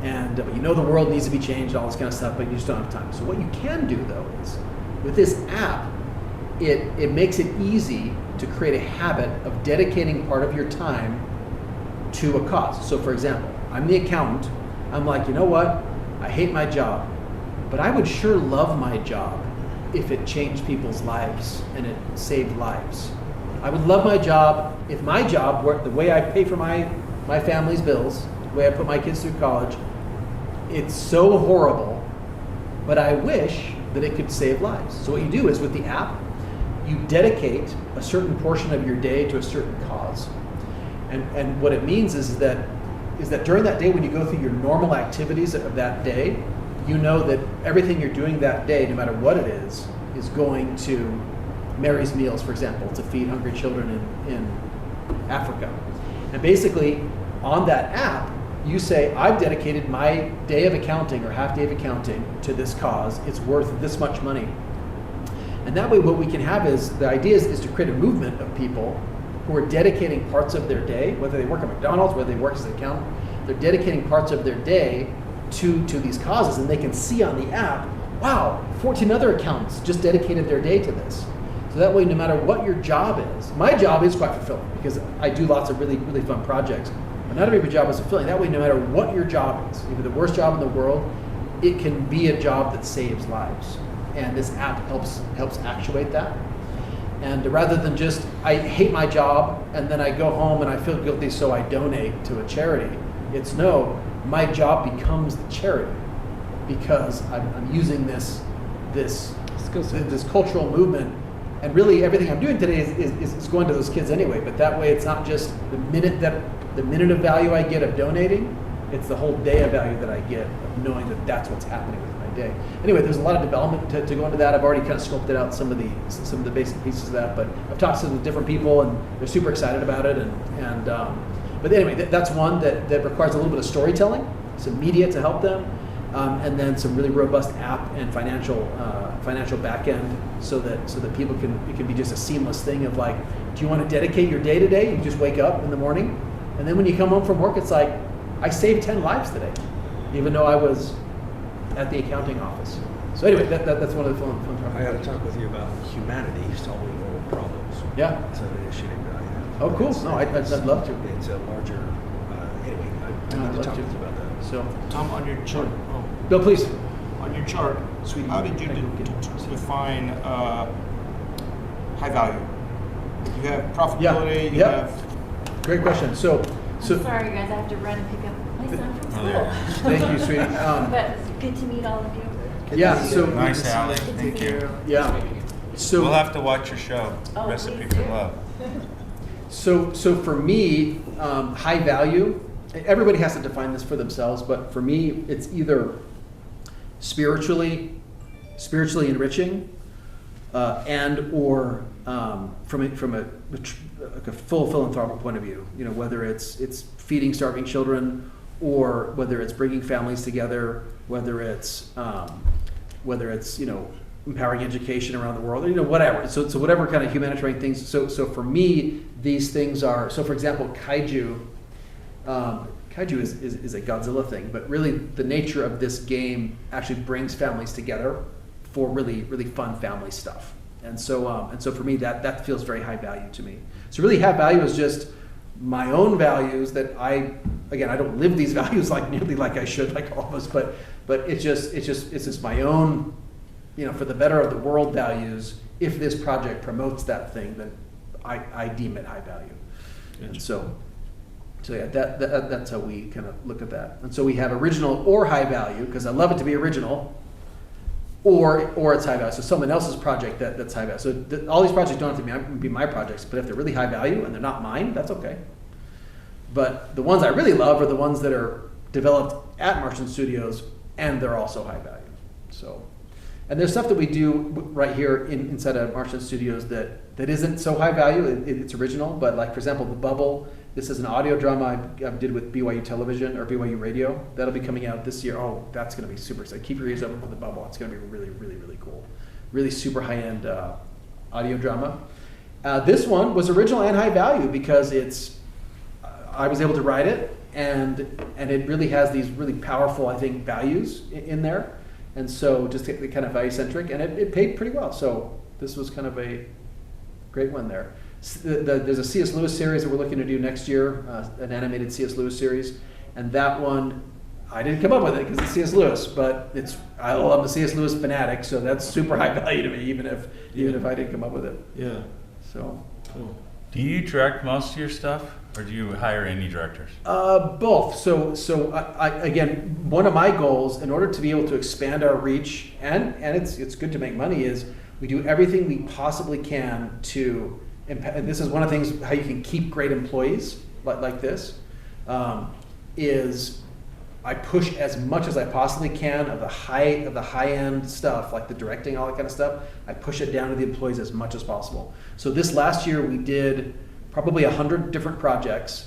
and the world needs to be changed, all this kind of stuff, but you just don't have time. So what you can do though is, with this app, it makes it easy to create a habit of dedicating part of your time to a cause. So for example, I'm the accountant. I'm like, you know what? I hate my job, but I would sure love my job if it changed people's lives and it saved lives. I would love my job if my job were the way I pay for my family's bills, the way I put my kids through college. It's so horrible, but I wish that it could save lives. So what you do is, with the app, you dedicate a certain portion of your day to a certain cause. And what it means is that is that during that day, when you go through your normal activities of that day, you know that everything you're doing that day, no matter what it is going to Mary's Meals, for example, to feed hungry children in Africa. And basically, on that app, you say, I've dedicated my day of accounting or half day of accounting to this cause. It's worth this much money. And that way, what we can have is, the idea is to create a movement of people who are dedicating parts of their day, whether they work at McDonald's, whether they work as an accountant, they're dedicating parts of their day to these causes, and they can see on the app, wow, 14 other accountants just dedicated their day to this. So that way, no matter what your job is, my job is quite fulfilling because I do lots of really, really fun projects, but not every job is fulfilling. That way, no matter what your job is, even the worst job in the world, it can be a job that saves lives. And this app helps actuate that. And rather than just, I hate my job, and then I go home and I feel guilty, so I donate to a charity. It's no, my job becomes the charity because I'm using this cultural movement, and really everything I'm doing today is going to those kids anyway. But that way, it's not just the minute of value I get of donating; it's the whole day of value that I get of knowing that that's what's happening with my day. Anyway, there's a lot of development to go into that. I've already kind of sculpted out some of the basic pieces of that, but I've talked to some different people, and they're super excited about it. But anyway, that's one that requires a little bit of storytelling, some media to help them, and then some really robust app and financial back end, so that people it can be just a seamless thing of like, do you want to dedicate your day today? You just wake up in the morning, and then when you come home from work, it's like, I saved 10 lives today, even though I was at the accounting office. So anyway, that's one of the fun problems. I got to talk with you about humanity solving world problems. Yeah. It's an initiative that I have. Oh, cool. No, I'd love to. It's a larger, anyway, I need to talk with you about that. So, Tom, on your chart, Bill, please. on your chart, Sweetie, how did you define high value? You have profitability, you Yep. have... Great question. So I'm sorry, guys, I have to run and pick up my son from school. thank you, sweetie. But it's good to meet all of you. Yeah, so Nice, Allie. Thank you. yeah. So We'll have to watch your show, Oh, Recipe please for do. Love. So for me, high value, everybody has to define this for themselves, but for me, it's either spiritually enriching, and or from a full philanthropic point of view. You know, whether it's feeding starving children, or whether it's bringing families together, whether it's empowering education around the world, whatever. So whatever kind of humanitarian things. So for me, these things are. So for example, kaiju. Kaiju is a Godzilla thing, but really the nature of this game actually brings families together for really, really fun family stuff. And so for me, that feels very high value to me. So really, high value is just my own values that I don't live these values nearly like I should, like all of us, but it's just my own, for the better of the world values. If this project promotes that thing, then I deem it high value. And so yeah, that's how we kind of look at that. And so we have original or high value, because I love it to be original, or it's high value. So someone else's project that's high value. So all these projects don't have to be my projects, but if they're really high value and they're not mine, that's okay. But the ones I really love are the ones that are developed at Martian Studios, and they're also high value. So, and there's stuff that we do right here inside of Martian Studios that isn't so high value. It's original, but like for example, The Bubble. This is an audio drama I did with BYU Television or BYU Radio. That'll be coming out this year. Oh, that's going to be super exciting. Keep your ears open for The Bubble. It's going to be really, really, really cool. Really super high-end audio drama. This one was original and high value because I was able to write it, and it really has these really powerful, I think, values in there. And so just kind of value-centric, and it paid pretty well. So this was kind of a great one there. There's a C.S. Lewis series that we're looking to do next year, an animated C.S. Lewis series, and that one, I didn't come up with it because it's C.S. Lewis, but I love the C.S. Lewis fanatic, so that's super high value to me, even if I didn't come up with it. Yeah. So. Cool. Do you direct most of your stuff, or do you hire any directors? Both. So I again, one of my goals, in order to be able to expand our reach, and it's good to make money, is we do everything we possibly can to. And this is one of the things how you can keep great employees like this. is I push as much as I possibly can of the high end stuff, like the directing, all that kind of stuff. I push it down to the employees as much as possible. So this last year we did probably 100 different projects,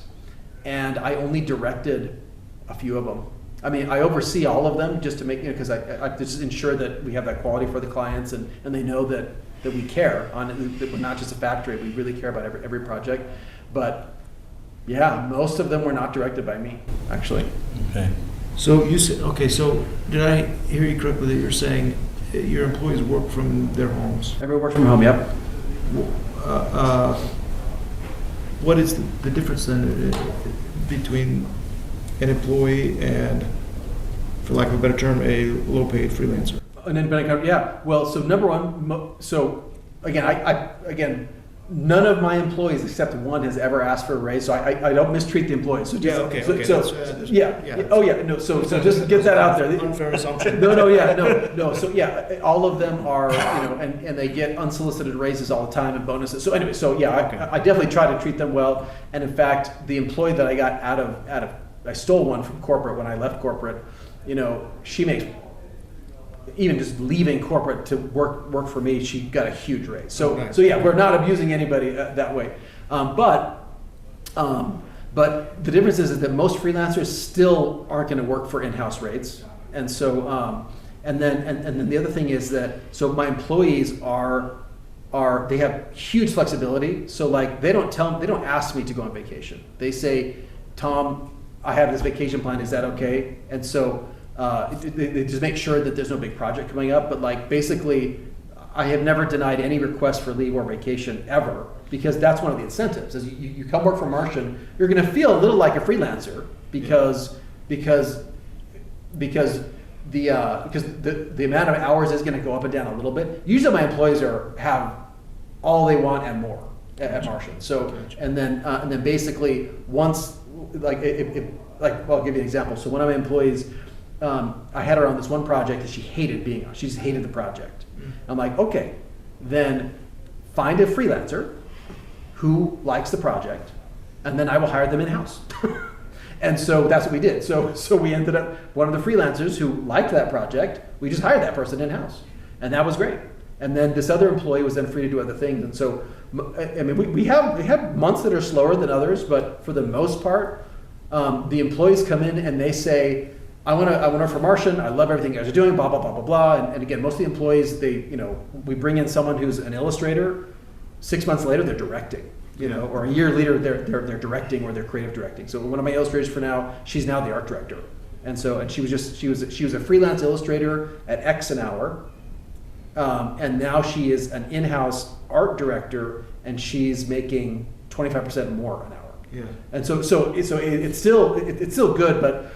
and I only directed a few of them. I mean, I oversee all of them just to make, because I just ensure that we have that quality for the clients, and they know that we care on it, that we're not just a factory. We really care about every project. But yeah, most of them were not directed by me, actually. Okay. So you said, okay, so did I hear you correctly that you're saying your employees work from their homes? Everyone works from home, yep. What is the difference then between an employee and, for lack of a better term, a low-paid freelancer? An independent company, yeah. Well, so number one, so again, none of my employees except one has ever asked for a raise, so I don't mistreat the employees. So just, okay. So just get that out there. Unfair assumption. No. So yeah, all of them are, and they get unsolicited raises all the time and bonuses. So anyway, I definitely try to treat them well. And in fact, the employee that I got out of I stole one from corporate when I left corporate. She makes, even just leaving corporate to work for me, she got a huge raise. So yeah, we're not abusing anybody that way. But the difference is that most freelancers still aren't going to work for in-house rates. And so and then the other thing is that, so my employees they have huge flexibility. So like they don't ask me to go on vacation. They say, Tom, I have this vacation plan, is that okay? And so they just make sure that there's no big project coming up. But like basically, I have never denied any request for leave or vacation ever, because that's one of the incentives. As you come work for Martian, you're going to feel a little like a freelancer because the amount of hours is going to go up and down a little bit. Usually my employees have all they want and more at Martian. So and then basically once I'll give you an example. So one of my employees, I had her on this one project and she hated being on. She just hated the project. I'm like, okay, then find a freelancer who likes the project, and then I will hire them in-house. And so that's what we did. So we ended up, one of the freelancers who liked that project, we just hired that person in-house, and that was great. And then this other employee was then free to do other things. And so, I mean, we have months that are slower than others, but for the most part, the employees come in and they say, I want to work for Martian. I love everything you guys are doing, blah, blah, blah, blah, blah. And again, most of the employees, we bring in someone who's an illustrator. 6 months later, they're directing, or a year later, they're directing or they're creative directing. So one of my illustrators for now, she's now the art director. And she was a freelance illustrator at X an hour. And now she is an in-house art director, and she's making 25% more an hour. Yeah. And so it's still good, but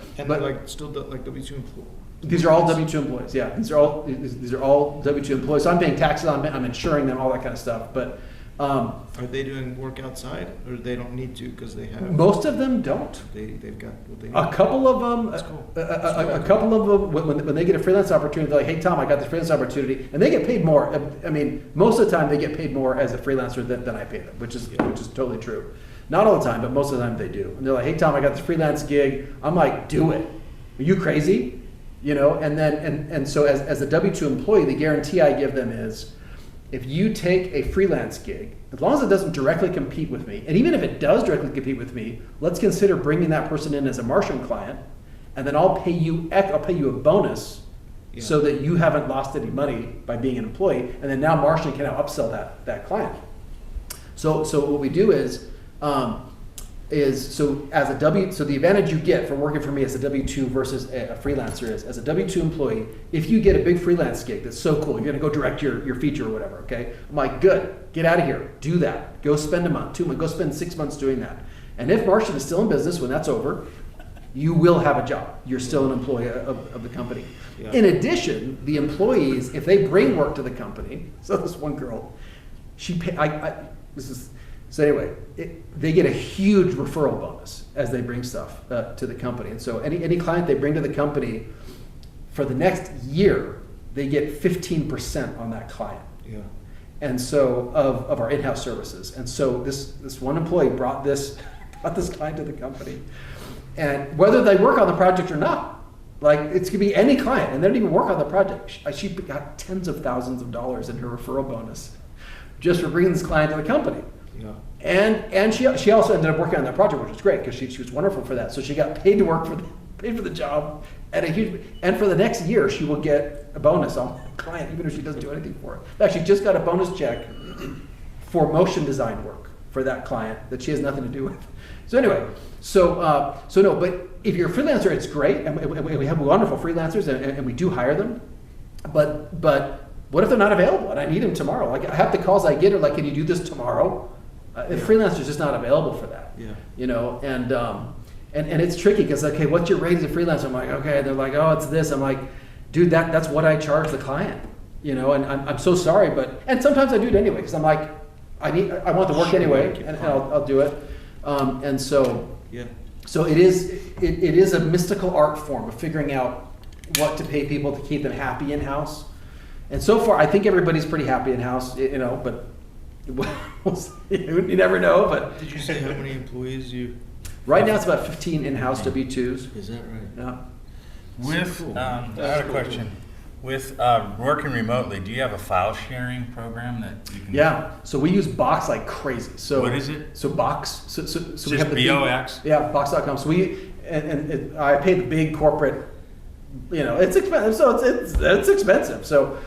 still like W-2 employees. These are all W-2 employees. Yeah, these are all W-2 employees. So I'm paying taxes on them, I'm insuring them, all that kind of stuff. But are they doing work outside, or they don't need to because they have? Most of them don't. They've got what they need. A couple of them. That's cool. A couple of them, when they get a freelance opportunity, they're like, "Hey Tom, I got this freelance opportunity," and they get paid more. I mean, most of the time they get paid more as a freelancer than I pay them, which is totally true. Not all the time, but most of the time they do. And they're like, "Hey Tom, I got this freelance gig." I'm like, "Do it. Are you crazy?" And so as a W-2 employee, the guarantee I give them is, if you take a freelance gig, as long as it doesn't directly compete with me, and even if it does directly compete with me, let's consider bringing that person in as a Martian client, and then I'll pay you a bonus so that you haven't lost any money by being an employee, and then now Martian can now upsell that client. So what we do is the advantage you get from working for me as a W-2 versus a freelancer is, as a W-2 employee, if you get a big freelance gig that's so cool, you're going to go direct your feature or whatever, okay? I'm like, good, get out of here, do that. Go spend a month, 2 months, go spend 6 months doing that. And if Martian is still in business when that's over, you will have a job. You're still an employee of the company. Yeah. In addition, the employees, if they bring work to the company, so this one girl, so anyway, they get a huge referral bonus as they bring stuff to the company. And so any client they bring to the company, for the next year, they get 15% on that client. Yeah. And so of our in-house services. And so this one employee brought this client to the company. and whether they work on the project or not, like it could be any client, and they don't even work on the project. She got tens of thousands of dollars in her referral bonus just for bringing this client to the company. Yeah. And she also ended up working on that project, which was great because she was wonderful for that. So she got paid to work paid for the job at a huge, and for the next year she will get a bonus on the client even if she doesn't do anything for it. In fact, she just got a bonus check for motion design work for that client that she has nothing to do with. So anyway, so no, but if you're a freelancer, it's great, and we have wonderful freelancers, and we do hire them. But what if they're not available and I need them tomorrow? Like half the calls I get are like, "Can you do this tomorrow?" The freelancer's just not available for that. Yeah. You know, and it's tricky because okay, what's your rate as a freelancer? I'm like, okay. They're like, oh, it's this. I'm like, dude, that's what I charge the client. You know, and I'm so sorry, and sometimes I do it anyway because I'm like, I want the work anyway, and I'll do it. And so Yeah. So it is a mystical art form of figuring out what to pay people to keep them happy in house. And so far, I think everybody's pretty happy in house, you know. But you never know. But Did you say how many employees you? right now, it's about 15 in-house W-2s. Is that right? Yeah. With, I had a question. With working remotely, do you have a file sharing program that you can? Yeah. So we use Box like crazy. So What is it? So Box. So we Just have the big- BOX? Yeah, Box.com. So I pay the big corporate. You know, it's expensive. So it's expensive. So,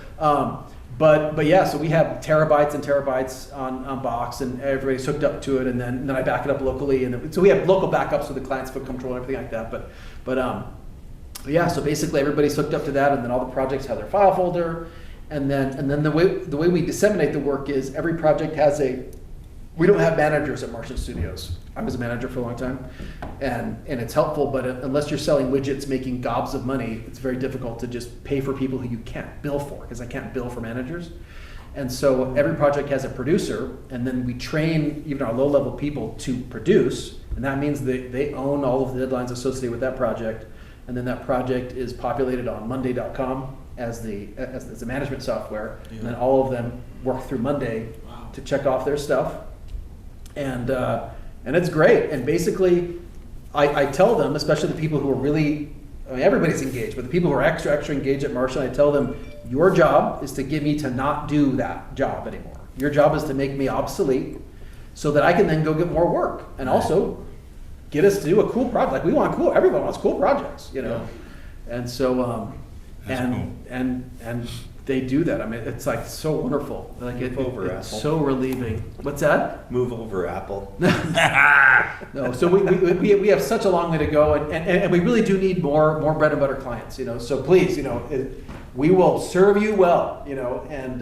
but yeah. So we have terabytes and terabytes on Box, and everybody's hooked up to it, and then I back it up locally, and so we have local backups so the clients feel control and everything like that. But yeah, so basically everybody's hooked up to that, and then all the projects have their file folder, and then the way we disseminate the work is every project has we don't have managers at Martian Studios. I was a manager for a long time, and it's helpful, but unless you're selling widgets making gobs of money, it's very difficult to just pay for people who you can't bill for, because I can't bill for managers. And so every project has a producer, and then we train even our low-level people to produce, and that means they own all of the deadlines associated with that project. And then that project is populated on Monday.com as the management software. Yeah. And then all of them work through Monday to check off their stuff. And it's great. And basically, I tell them, especially the people who are really, I mean, everybody's engaged, but the people who are extra engaged at Martian, I tell them, your job is to get me to not do that job anymore. Your job is to make me obsolete so that I can then go get more work. And also, get us to do a cool project. Like everyone wants cool projects, you know. Yeah. And so, and they do that. I mean, it's like so wonderful. Like it's Apple. so relieving. What's that? Move over, Apple. No. So we have such a long way to go, and we really do need more bread and butter clients, you know. So please, you know, we will serve you well, you know, and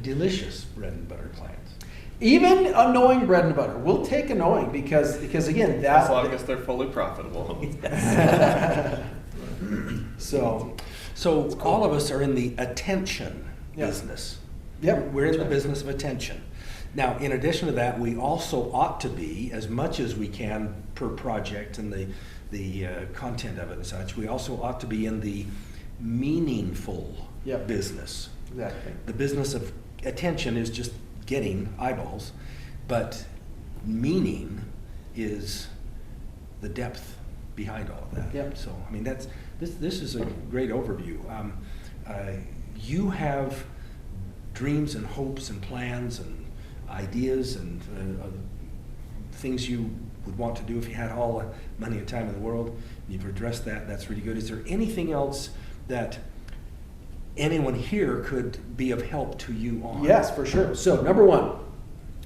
Delicious bread and butter clients. even annoying bread and butter. We'll take annoying because again, that As long as they're fully profitable. So all of us are in the attention Yeah. business. Yep. We're in That's the right. business of attention. Now, in addition to that, we also ought to be, as much as we can per project and the content of it and such, we also ought to be in the meaningful Yep. business. Exactly. The business of attention is just getting eyeballs, but meaning is the depth behind all of that. Yep. So, I mean, this is a great overview. You have dreams and hopes and plans and ideas and things you would want to do if you had all the money and time in the world. You've addressed that. That's really good. Is there anything else that anyone here could be of help to you on? Yes, for sure. So number one,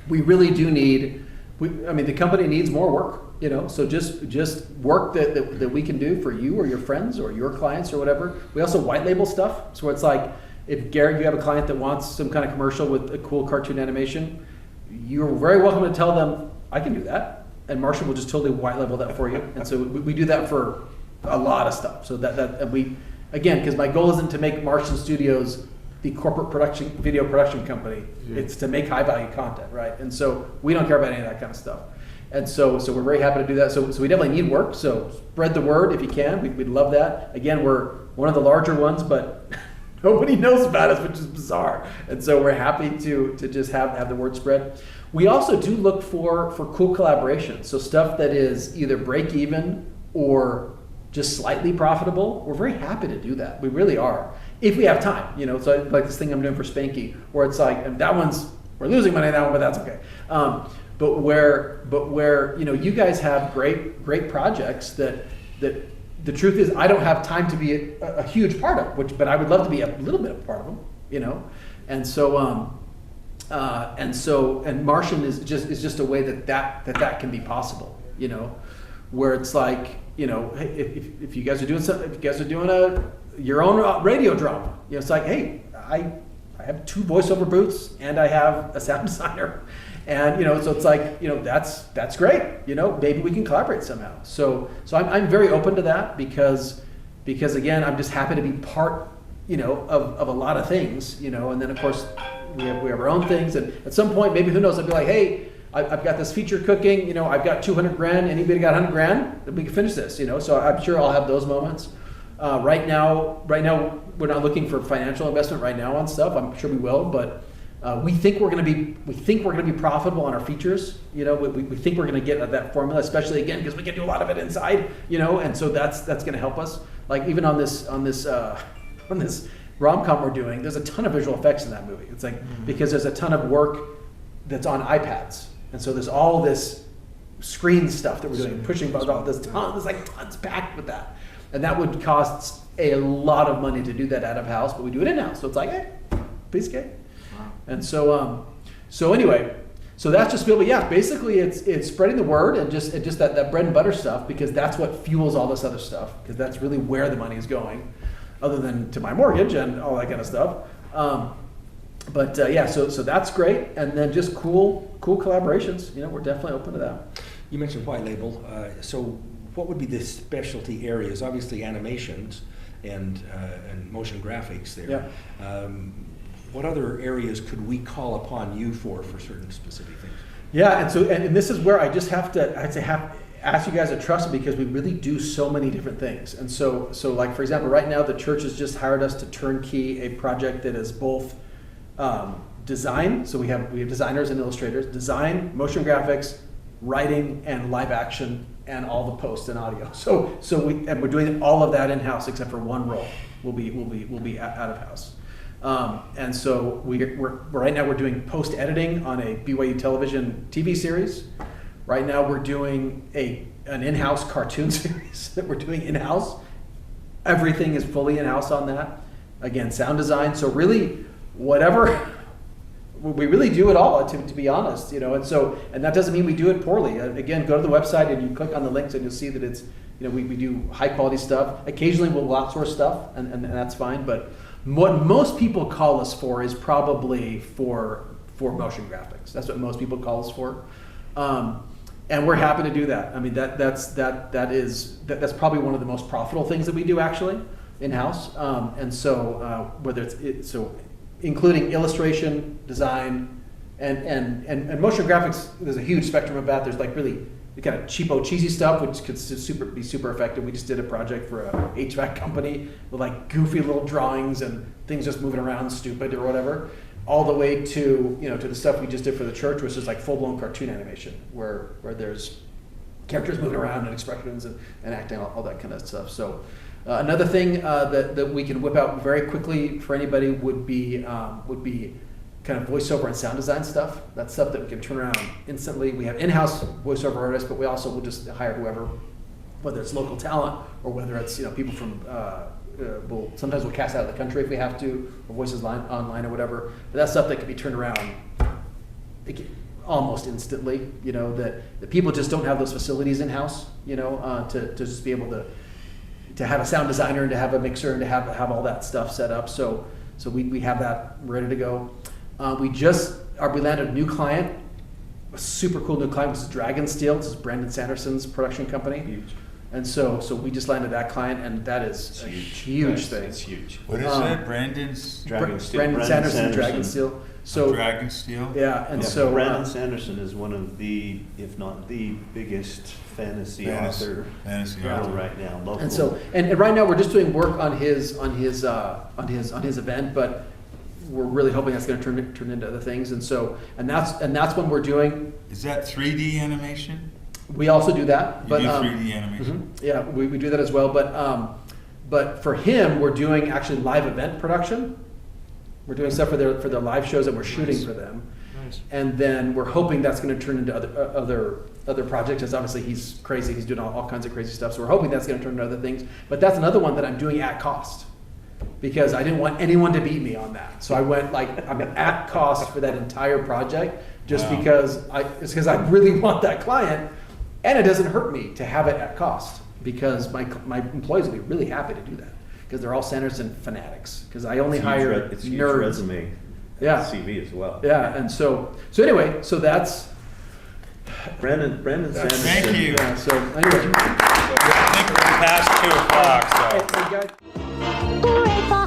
we really do need. The company needs more work. You know, so just work that we can do for you or your friends or your clients or whatever. We also white label stuff. So it's like if Garrett, you have a client that wants some kind of commercial with a cool cartoon animation, you're very welcome to tell them I can do that, and Martian will just totally white label that for you. And so we do that for a lot of stuff. So and we, again, because my goal isn't to make Martian Studios the corporate video production company. It's to make high value content, right? And so we don't care about any of that kind of stuff. And so we're very happy to do that. So we definitely need work. So spread the word if you can. We'd love that. Again, we're one of the larger ones, but nobody knows about us, which is bizarre. And so we're happy to just have the word spread. We also do look for cool collaborations. So stuff that is either break even or just slightly profitable, we're very happy to do that. We really are. If we have time, so like this thing I'm doing for Spanky, where it's like, and that one's, we're losing money on that one, but that's okay. But where you guys have great projects that the truth is I don't have time to be a huge part of, but I would love to be a little bit of a part of them, and so Martian is just a way that can be possible, where it's like, hey, if you guys are doing something, if you guys are doing your own radio drama, it's like, hey, I have 2 voiceover booths and I have a sound designer, and so it's like, that's great, maybe we can collaborate somehow. So I'm very open to that because again, I'm just happy to be part, of a lot of things, and then of course we have our own things, and at some point, maybe, who knows, I'll be like, hey, I've got this feature cooking, I've got 200 grand, anybody got 100 grand? Then we can finish this, so I'm sure I'll have those moments. Right now, we're not looking for financial investment right now on stuff. I'm sure we will, but we think we're going to be profitable on our features. We think we're going to get that formula, especially again because we can do a lot of it inside. And so that's going to help us. Like even on this rom-com we're doing, there's a ton of visual effects in that movie. It's like because there's a ton of work that's on iPads, and so there's all this screen stuff that we're doing, pushing buttons. There's like tons packed with that. And that would cost a lot of money to do that out of house, but we do it in house. So it's like, hey, piece of cake. Wow. And so anyway, so that's just but yeah, basically it's spreading the word and just that bread and butter stuff, because that's what fuels all this other stuff, because that's really where the money is going, other than to my mortgage and all that kind of stuff. Yeah, so that's great, and then just cool collaborations. We're definitely open to that. You mentioned white label, so. What would be the specialty areas? Obviously, animations and motion graphics there. Yeah. What other areas could we call upon you for certain specific things? Yeah, and this is where I just have to ask you guys to trust me, because we really do so many different things. And so like for example, right now the church has just hired us to turnkey a project that is both design. So we have designers and illustrators, design, motion graphics, writing, and live action, and all the post and audio. So we're doing all of that in house except for one role. Will be out of house. And so we're right now we're doing post editing on a BYU television TV series. Right now we're doing an in-house cartoon series that we're doing in-house. Everything is fully in-house on that. Again, sound design. So really, whatever. We really do it all, to be honest, and that doesn't mean we do it poorly. Again, go to the website and you click on the links and you'll see that it's, we do high quality stuff. Occasionally we'll outsource stuff, and that's fine. But what most people call us for is probably for motion graphics. That's what most people call us for, and we're happy to do that. I mean, that's probably one of the most profitable things that we do actually in house. And so whether it's including illustration, design, and motion graphics, there's a huge spectrum of that. There's like really kind of cheapo, cheesy stuff, which could be super effective. We just did a project for a HVAC company with like goofy little drawings and things just moving around stupid or whatever, all the way to to the stuff we just did for the church, which is like full-blown cartoon animation, where there's characters moving around and expressions and acting, all that kind of stuff. So. Another thing that we can whip out very quickly for anybody would be kind of voiceover and sound design stuff. That's stuff that we can turn around instantly. We have in-house voiceover artists, but we also will just hire whoever, whether it's local talent or whether it's people from. Sometimes we'll cast out of the country if we have to, or voices online or whatever. But that's stuff that can be turned around almost instantly. That people just don't have those facilities in-house. To just be able to have a sound designer and to have a mixer and to have all that stuff set up. So we have that ready to go. We landed a new client, a super cool new client, which is Dragon Steel. This is Brandon Sanderson's production company. Huge. And so we just landed that client, and that is a huge thing. It's huge. What is that? Brandon's Dragon Steel. Brandon Sanderson, Dragon Steel. So Dragon Steel. Yeah, and so Brandon Sanderson is one of the, if not the biggest fantasy author right now. Local. And so and right now we're just doing work on his event, but we're really hoping that's going to turn into other things. And that's when we're doing. Is that 3D animation? We also do that. You But, do 3D animation. Yeah, we do that as well. But for him, we're doing actually live event production. We're doing stuff for their live shows that we're shooting for them. Nice. And then we're hoping that's going to turn into other projects. Because obviously he's crazy. He's doing all kinds of crazy stuff. So we're hoping that's going to turn into other things. But that's another one that I'm doing at cost. Because I didn't want anyone to beat me on that. So I went I'm at cost for that entire project just Wow. because I really want that client, and it doesn't hurt me to have it at cost because my employees will be really happy to do that because they're all Sanderson fanatics. Because I only hire It's a huge nerds. resume. Yeah. CV as well. Yeah, and so anyway, so that's Brandon Sanderson. Thank you. yeah. So anyway, I think we're past 2 o'clock, so. hey, guys. Hooray for